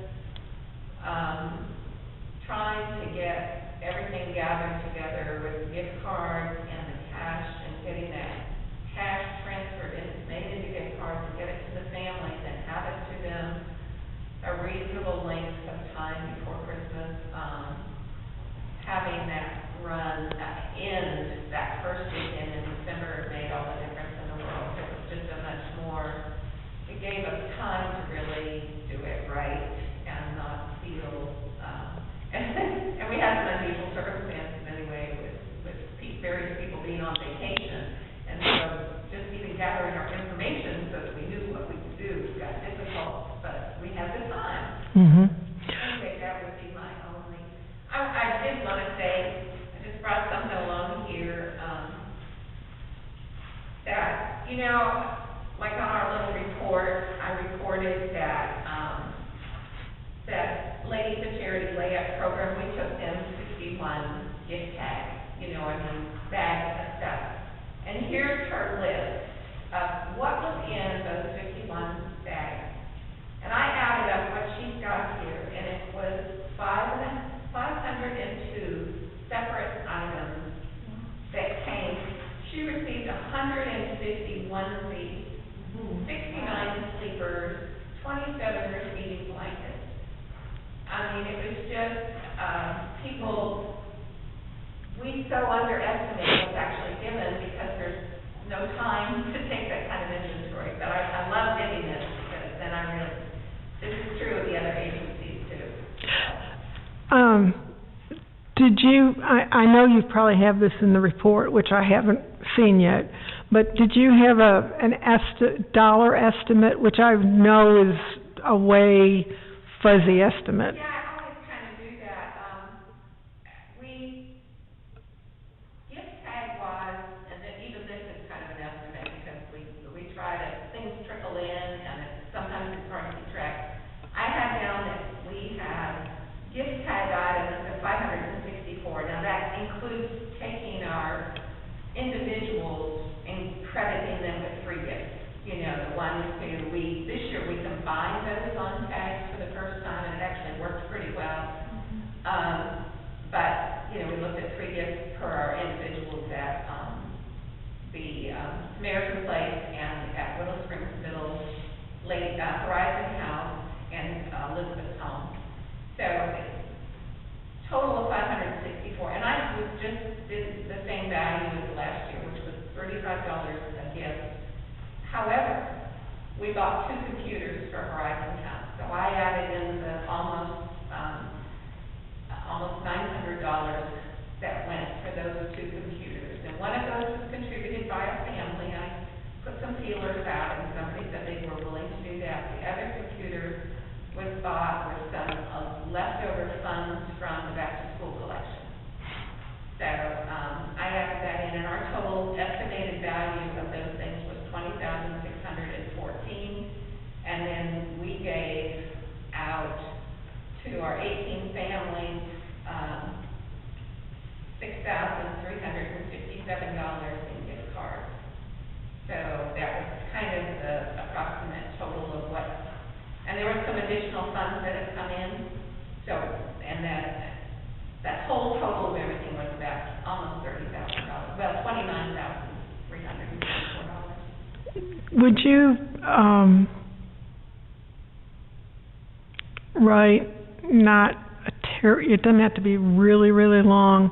trying to get everything gathered together with gift cards and the cash, and getting that cash transferred and made into gift cards and get it to the families and have it to them a reasonable length of time before Christmas. Having that run end that first weekend in December made all the difference in the world. It was just a much more, it gave us time to really do it right and not feel, and we had some unusual circumstances anyway, with various people being on vacation, and so just even gathering our information so that we knew what we could do got difficult, but we had the time. Mm-hmm. Anyway, that would be my only. I did want to say, I just brought something along here, that, you know, like on our little report, I reported that that Ladies of Charity layup program, we took them 61 gift tags, you know, bags of stuff. And here's her list of what was in those 51 bags. And I added up what she's got here, and it was 502 separate items that came. She received 150 onesies, 69 sleepers, 27 receiving blankets. I mean, it was just, people, we so underestimate what's actually given because there's no time to take that kind of inventory. But I love getting this, because then this is true of the other agencies too. Did you, I know you probably have this in the report, which I haven't seen yet, but did you have an dollar estimate, which I know is a way fuzzy estimate? Yeah, I always kind of do that. Gift tag wise, and then even this is kind of an estimate, because we try to, things trickle in, and sometimes it's hard to keep track. I had down that we had gift tag items of 564. Now that includes taking our individuals and crediting them with free gifts, you know, ones who this year we combined those on tags for the first time, and it actually worked pretty well. But, we looked at 3 gifts per our individuals at, the, American Place and at Willow Springs Middle, Horizon House, and, Elizabeth's Home. So, total of 564, and I just did the same value as last year, which was $35 a gift. However, we bought 2 computers for Horizon House, so I added in the almost $900 that went for those 2 computers, and one of those was contributed by a family. I put some feelers out, and somebody said they were willing to do that. The other computer was bought with some leftover funds from the back-to-school collection. So I added that in, and our total estimated value of those things was $20,614, and then we gave out to our 18 families $6,357 in gift cards. So that was kind of the approximate total of what, and there were some additional funds that have come in. So, and that whole total of everything was about almost $30,000. Well, $29,324. Would you write it doesn't have to be really, really long,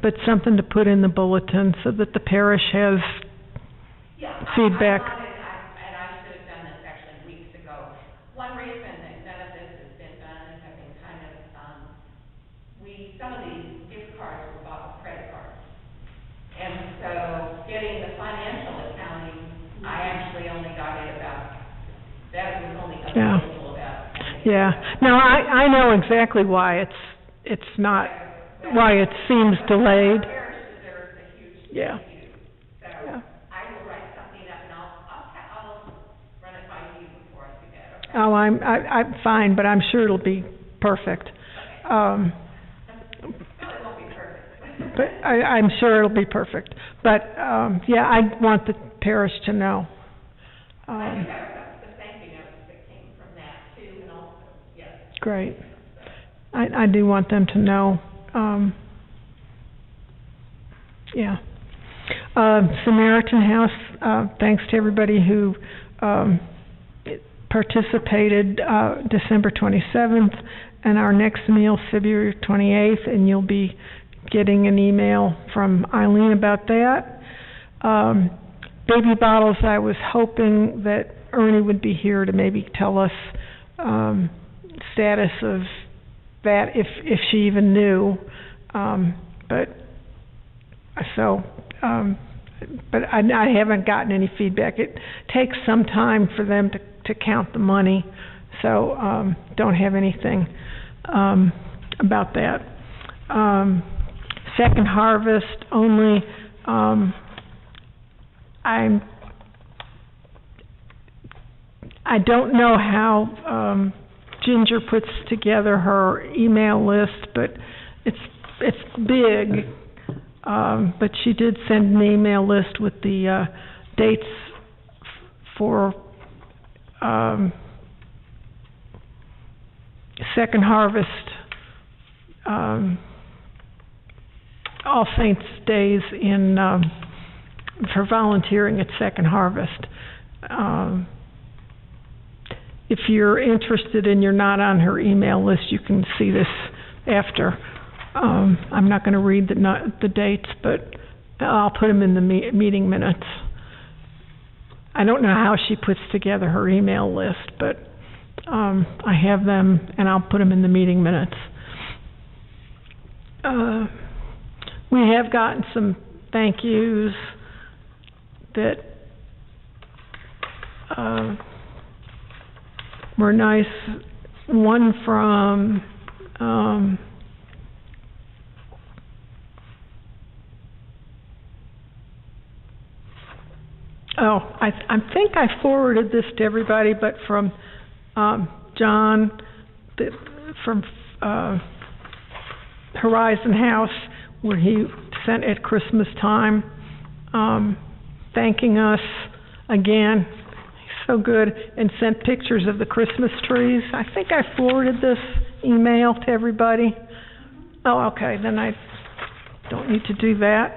but something to put in the bulletin so that the parish has feedback? I should have done this actually weeks ago. One reason that none of this has been done is I've been kind of, some of these gift cards were bought with credit cards. And so getting the financial accounting, I actually only got it that was only available about. Yeah. Now, I know exactly why it's not, why it seems delayed. Our parish deserves a huge thank you. So I will write something up, and I'll run it by you before I do that, okay? Oh, I'm fine, but I'm sure it'll be perfect. It won't be perfect. But I'm sure it'll be perfect. But, yeah, I want the parish to know. I do have the thank you notes that came from that, too, and also, yes. Great. I do want them to know. Yeah. Samaritan House, thanks to everybody who participated, December 27th, and our next meal, February 28th, and you'll be getting an email from Eileen about that. Baby bottles, I was hoping that Ernie would be here to maybe tell us status of that, if she even knew. But I haven't gotten any feedback. It takes some time for them to count the money, so don't have anything about that. Second harvest only. I don't know how Ginger puts together her email list, but it's big. But she did send an email list with the dates for Second Harvest, All Saints Days for volunteering at Second Harvest. If you're interested and you're not on her email list, you can see this after. I'm not going to read the dates, but I'll put them in the meeting minutes. I don't know how she puts together her email list, but I have them, and I'll put them in the meeting minutes. We have gotten some thank yous that were nice. One from I think I forwarded this to everybody, but from John from Horizon House, where he sent at Christmas time, thanking us again. He so good, and sent pictures of the Christmas trees. I think I forwarded this email to everybody. Oh, okay, then I don't need to do that.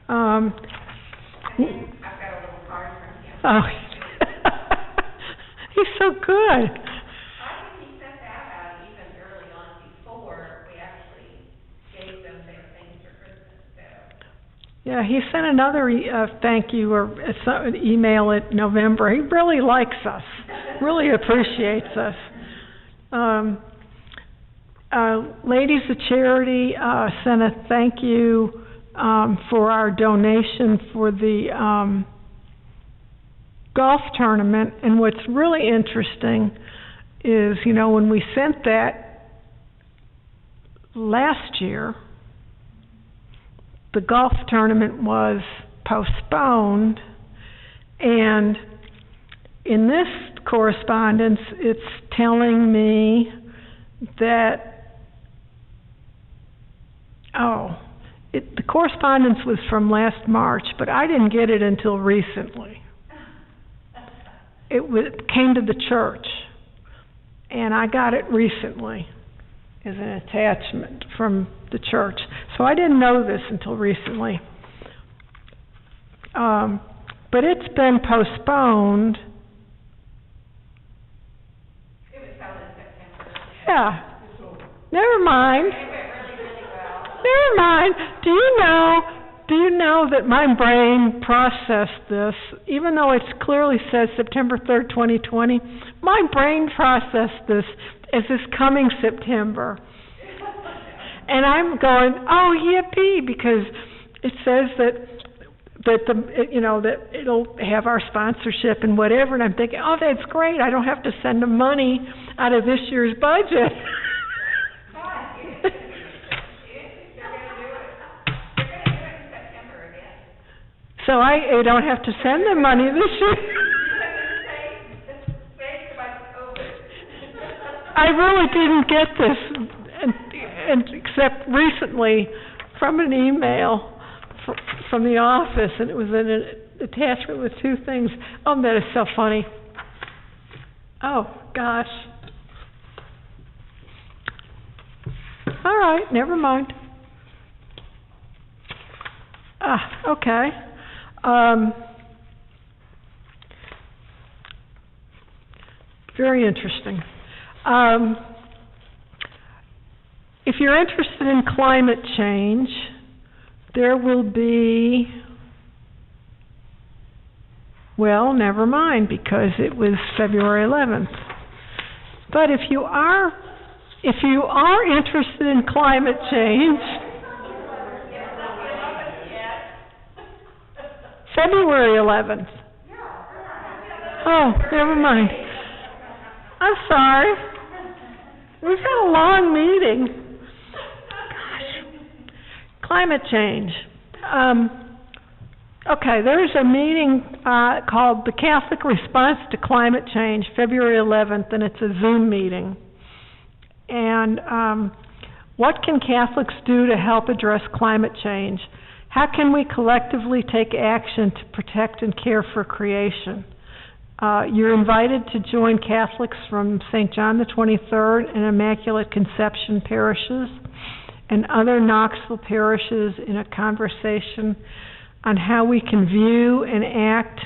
And then I've got a little card from him. Oh, he's so good. I think he sent that out even early on before we actually gave them their things for Christmas, so. Yeah, he sent another thank you or an email in November. He really likes us, really appreciates us. Ladies of Charity sent a thank you for our donation for the golf tournament. And what's really interesting is, you know, when we sent that last year, the golf tournament was postponed, and in this correspondence, it's telling me that, the correspondence was from last March, but I didn't get it until recently. It came to the church, and I got it recently as an attachment from the church. So I didn't know this until recently. But it's been postponed. It was held in September. Yeah. Never mind. It went really well. Never mind. Do you know that my brain processed this, even though it clearly says September 3rd, 2020, my brain processed this as this coming September. And I'm going, oh, yippee, because it says that it'll have our sponsorship and whatever, and I'm thinking, oh, that's great. I don't have to send them money out of this year's budget. So I don't have to send them money this year. I really didn't get this, and except recently from an email from the office, and it was in an attachment with two things. Oh, that is so funny. Oh, gosh. All right, never mind. Okay. Very interesting. If you're interested in climate change, there will be, well, never mind, because it was February 11th. But if you are interested in climate change, February 11th. Oh, never mind. I'm sorry. We've had a long meeting. Gosh. Climate change. Okay, there's a meeting called the Catholic Response to Climate Change, February 11th, and it's a Zoom meeting. And what can Catholics do to help address climate change? How can we collectively take action to protect and care for creation? You're invited to join Catholics from St. John the 23rd and Immaculate Conception parishes and other Knoxville parishes in a conversation on how we can view and act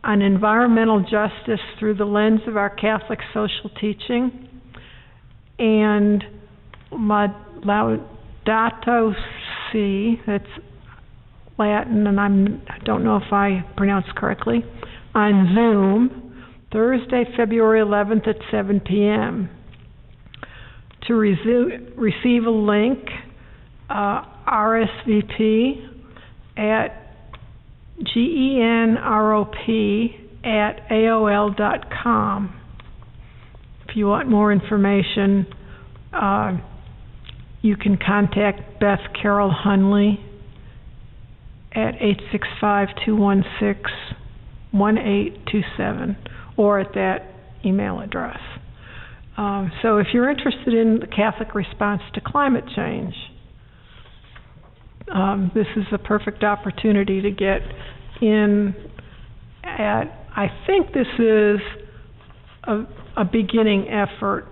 on environmental justice through the lens of our Catholic social teaching. And Laudato Si, that's Latin, and I don't know if I pronounced correctly, on Zoom, Thursday, February 11th at 7 p.m. To receive a link, RSVP at genrop@aol.com. If you want more information, you can contact Beth Carol Hunley at 865-216-1827 or at that email address. So if you're interested in the Catholic response to climate change, this is a perfect opportunity to get in at, I think this is a beginning effort.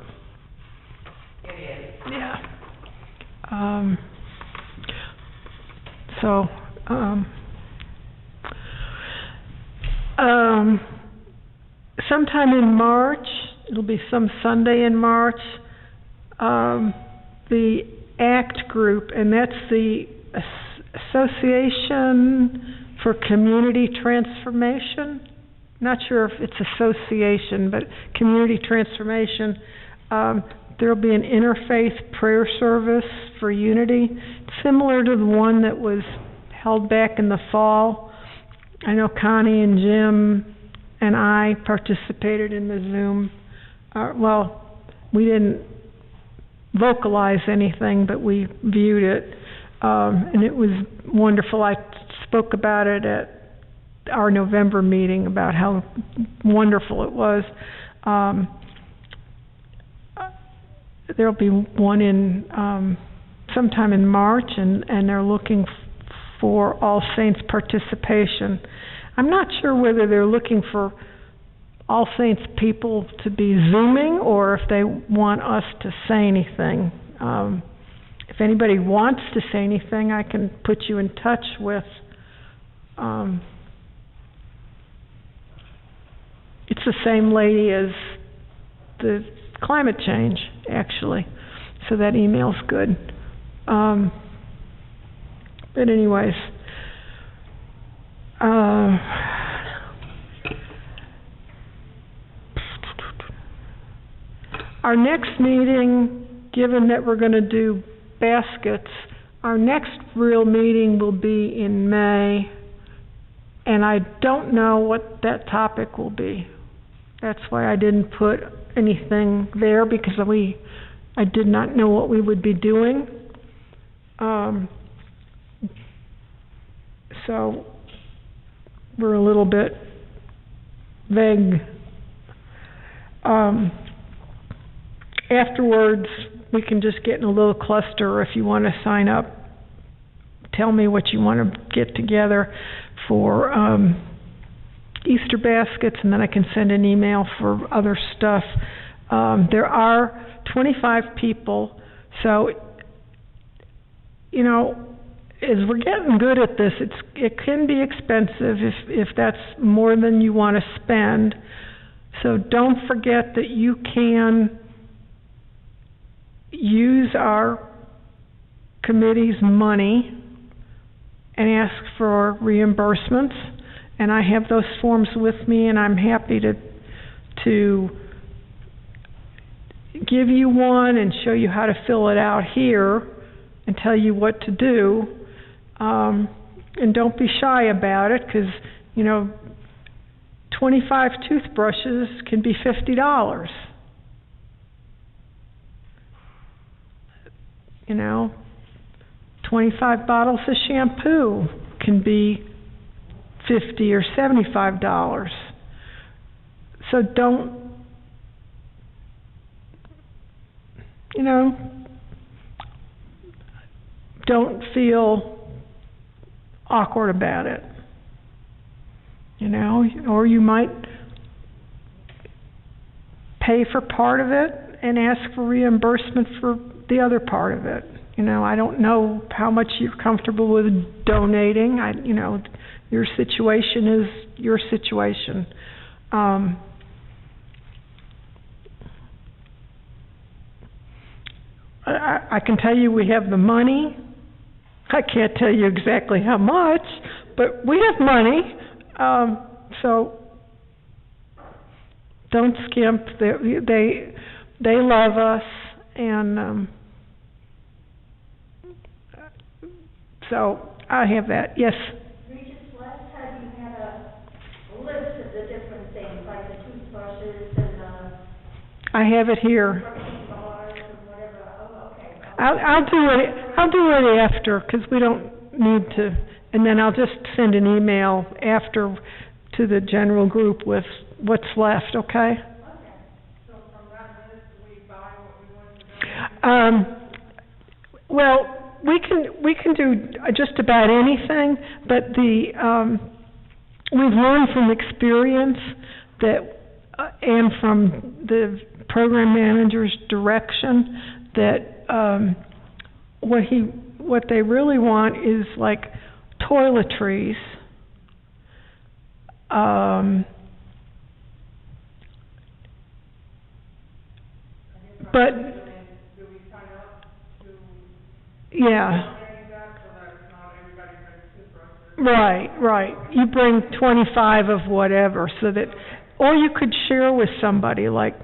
It is. Yeah. Sometime in March, it'll be some Sunday in March, the ACT group, and that's the Association for Community Transformation. Not sure if it's association, but community transformation. There'll be an interfaith prayer service for unity, similar to the one that was held back in the fall. I know Connie and Jim and I participated in the Zoom. We didn't vocalize anything, but we viewed it, and it was wonderful. I spoke about it at our November meeting about how wonderful it was. There'll be one in sometime in March, and they're looking for All Saints participation. I'm not sure whether they're looking for All Saints people to be Zooming or if they want us to say anything. If anybody wants to say anything, I can put you in touch with it's the same lady as the climate change, actually. So that email's good. But anyways, our next meeting, given that we're going to do baskets, our next real meeting will be in May, and I don't know what that topic will be. That's why I didn't put anything there, because I did not know what we would be doing. So we're a little bit vague. Afterwards, we can just get in a little cluster. If you want to sign up, tell me what you want to get together for Easter baskets, and then I can send an email for other stuff. There are 25 people, so, you know, as we're getting good at this, it can be expensive if that's more than you want to spend. So don't forget that you can use our committee's money and ask for reimbursements. And I have those forms with me, and I'm happy to give you one and show you how to fill it out here and tell you what to do. And don't be shy about it, because, you know, 25 toothbrushes can be $50. You know, 25 bottles of shampoo can be $50 or $75. So don't, you know, don't feel awkward about it, you know, or you might pay for part of it and ask for reimbursement for the other part of it. You know, I don't know how much you're comfortable with donating. You know, your situation is your situation. I can tell you we have the money. I can't tell you exactly how much, but we have money. So don't skimp. They love us, and so I have that. Yes. Regis, last time you had a list of the different things, like the toothbrushes and I have it here. bars and whatever. Oh, okay. I'll do it after, because we don't need to, and then I'll just send an email after to the general group with what's left, okay? So from that list, we buy what we want to do? Well, we can do just about anything, but we've learned from experience that and from the program manager's direction that what they really want is like toiletries, but yeah. Right. You bring 25 of whatever, so that, or you could share with somebody, like,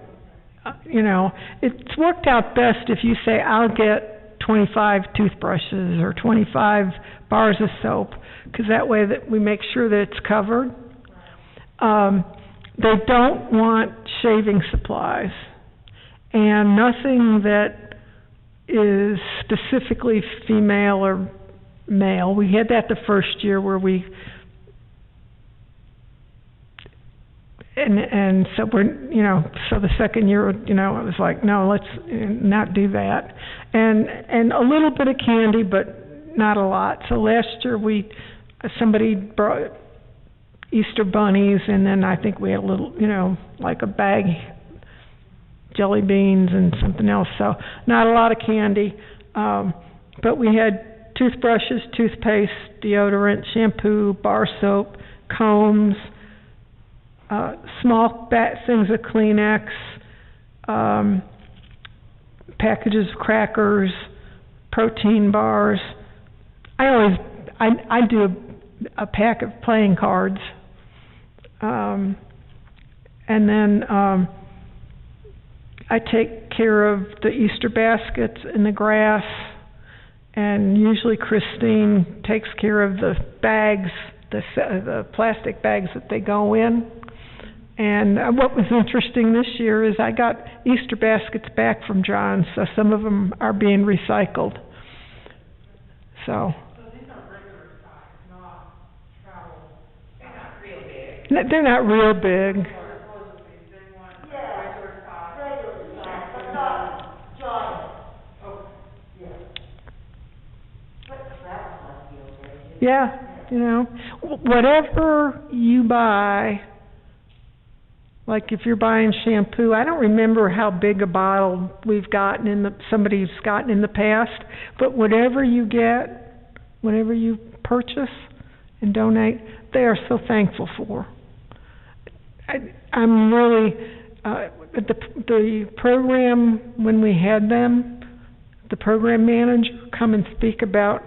it's worked out best if you say, I'll get 25 toothbrushes or 25 bars of soap, because that way that we make sure that it's covered. They don't want shaving supplies, and nothing that is specifically female or male. We had that the first year where we, and so we're, so the second year, it was like, no, let's not do that. And a little bit of candy, but not a lot. So last year somebody brought Easter bunnies, and then I think we had a little, like a bag, jelly beans and something else. So not a lot of candy, but we had toothbrushes, toothpaste, deodorant, shampoo, bar soap, combs, small things of Kleenex, packages of crackers, protein bars. I do a pack of playing cards, and then I take care of the Easter baskets and the grass. And usually Christine takes care of the bags, the plastic bags that they go in. And what was interesting this year is I got Easter baskets back from John, so some of them are being recycled. So these are regular size, not travel. They're not real big. They're not real big. Yeah, whatever you buy, like if you're buying shampoo, I don't remember how big a bottle we've gotten somebody's gotten in the past, but whatever you get, whatever you purchase and donate, they are so thankful for. I'm really, the program, when we had them, the program manager come and speak about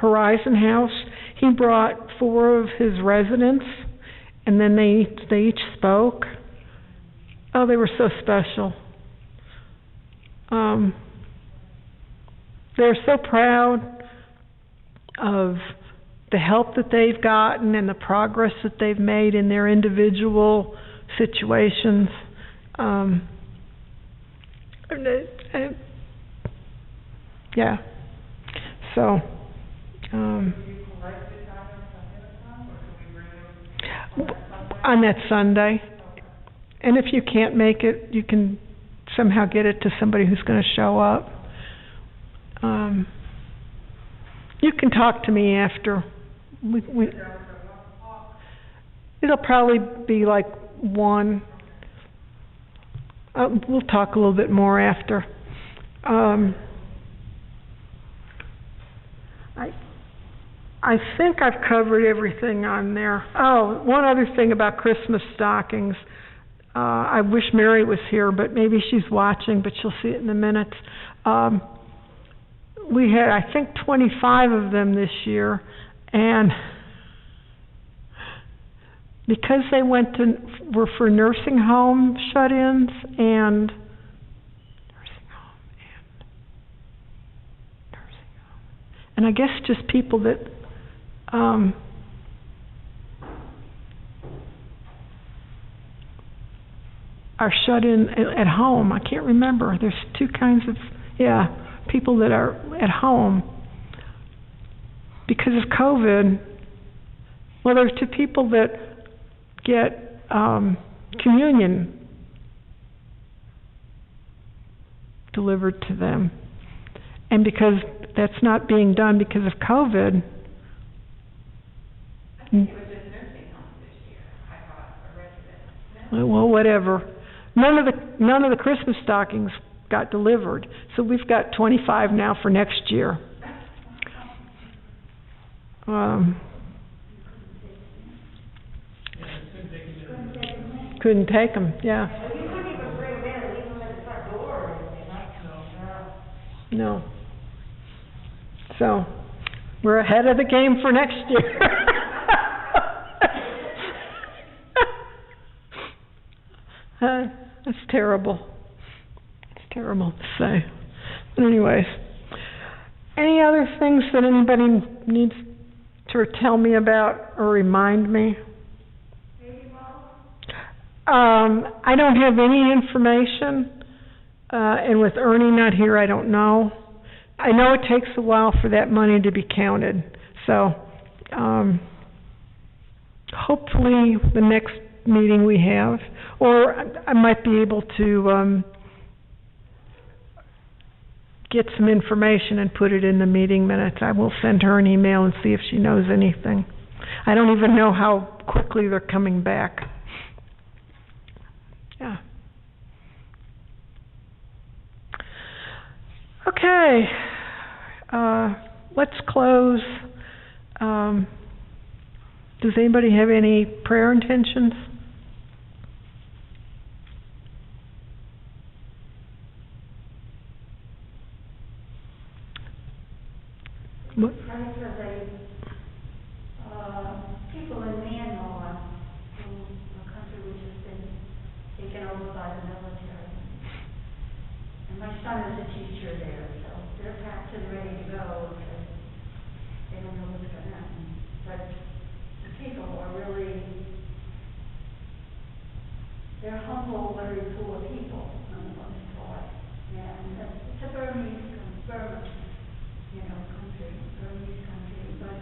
Horizon House. He brought 4 of his residents, and then they each spoke. Oh, they were so special. They're so proud of the help that they've gotten and the progress that they've made in their individual situations. Yeah. So, on that Sunday, and if you can't make it, you can somehow get it to somebody who's going to show up. You can talk to me after. It'll probably be like 1. We'll talk a little bit more after. I think I've covered everything on there. Oh, one other thing about Christmas stockings. I wish Mary was here, but maybe she's watching, but she'll see it in a minute. We had, I think, 25 of them this year, and because they were for nursing home shut-ins and and I guess just people that are shut in at home. I can't remember. There's 2 kinds of, people that are at home because of COVID. Well, there's 2 people that get communion delivered to them. And because that's not being done because of COVID. I think it was just nursing homes this year. I thought Well, whatever. None of the Christmas stockings got delivered, so we've got 25 now for next year. Couldn't take them, yeah. Well, you couldn't even bring them in and leave them at the front door or anything, No. So, we're ahead of the game for next year. That's terrible. It's terrible to say. But anyways, any other things that anybody needs to tell me about or remind me? I don't have any information, and with Ernie not here, I don't know. I know it takes a while for that money to be counted, so hopefully the next meeting we have, or I might be able to get some information and put it in the meeting minutes. I will send her an email and see if she knows anything. I don't even know how quickly they're coming back. Yeah. Okay. Let's close. Does anybody have any prayer intentions? What? Pray for the people in Myanmar, a country which has been taken over by the military. And my son is a teacher there, so they're packed and ready to go because they don't know what's going to happen. But the people are really, they're humble, very poor people on the most part. And it's a Burmese country, but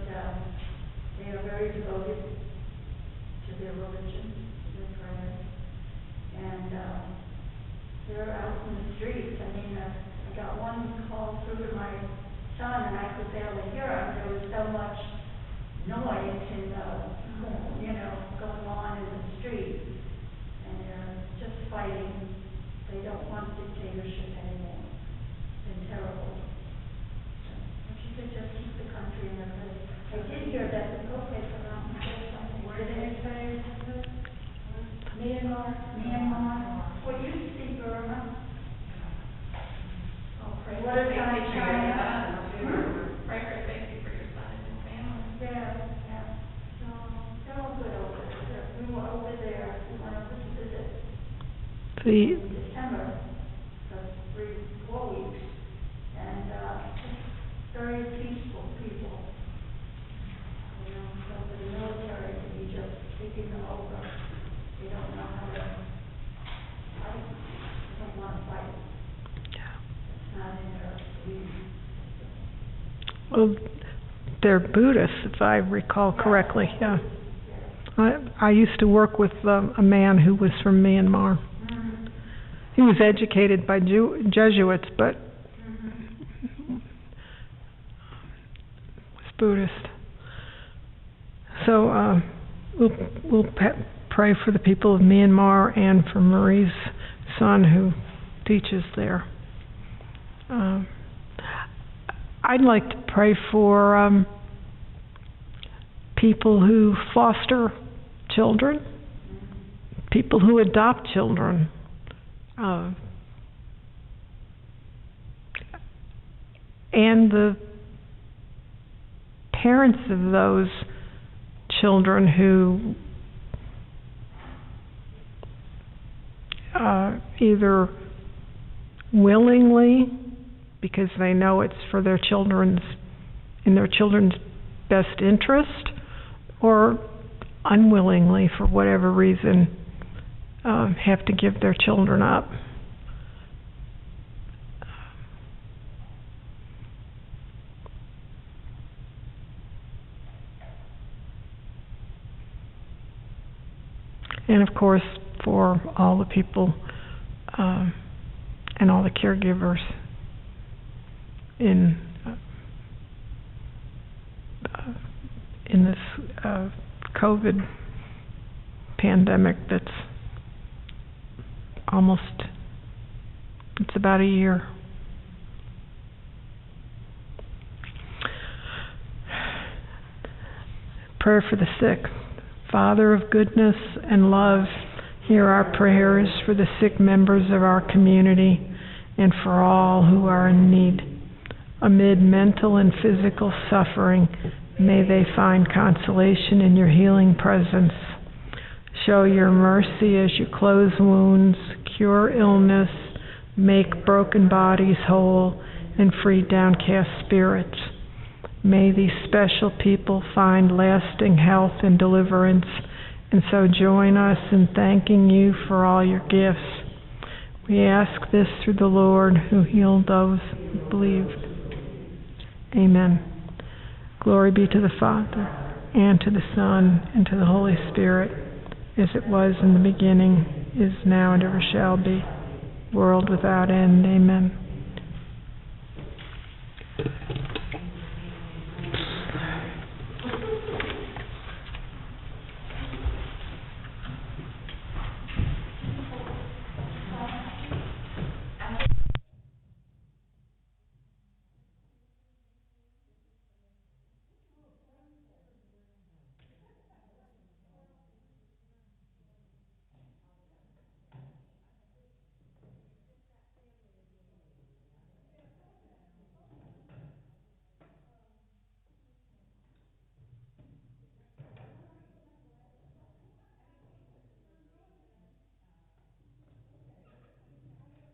they are very devoted to their religion, to their prayers, and they're out in the streets. I mean, I got one call through to my son, and I could barely hear him. There was so much noise and going on in the street, and they're just fighting. They don't want dictatorship anymore. It's been terrible. Just keep the country in their place. I did hear that the protest around something. Where did they say? Myanmar. What used to be Burma. Oh, pray What for is safety on for your China? son. Pray for safety for your son and his family. Yeah. So they're all good over there. We were over there. We went over to visit in December for 3-4 weeks, and very peaceful people. So for the military to be just taking them over, they don't know how to fight. They don't want to fight. It's not in their belief. Well, they're Buddhists, if I recall correctly. Yeah. I used to work with a man who was from Myanmar. Mm-hmm. He was educated by Jesuits, but Buddhist. So we'll pray for the people of Myanmar and for Marie's son who teaches there. I'd like to pray for people who foster children, people who adopt children, and the parents of those children who either willingly, because they know it's for their children's best interest, or unwillingly, for whatever reason, have to give their children up. And of course, for all the people and all the caregivers in this COVID pandemic that's it's about a year. Prayer for the sick. Father of goodness and love, hear our prayers for the sick members of our community and for all who are in need. Amid mental and physical suffering, may they find consolation in your healing presence. Show your mercy as you close wounds, cure illness, make broken bodies whole, and free downcast spirits. May these special people find lasting health and deliverance, and so join us in thanking you for all your gifts. We ask this through the Lord who healed those who believed. Amen. Glory be to the Father, and to the Son, and to the Holy Spirit, as it was in the beginning, is now, and ever shall be, world without end. Amen.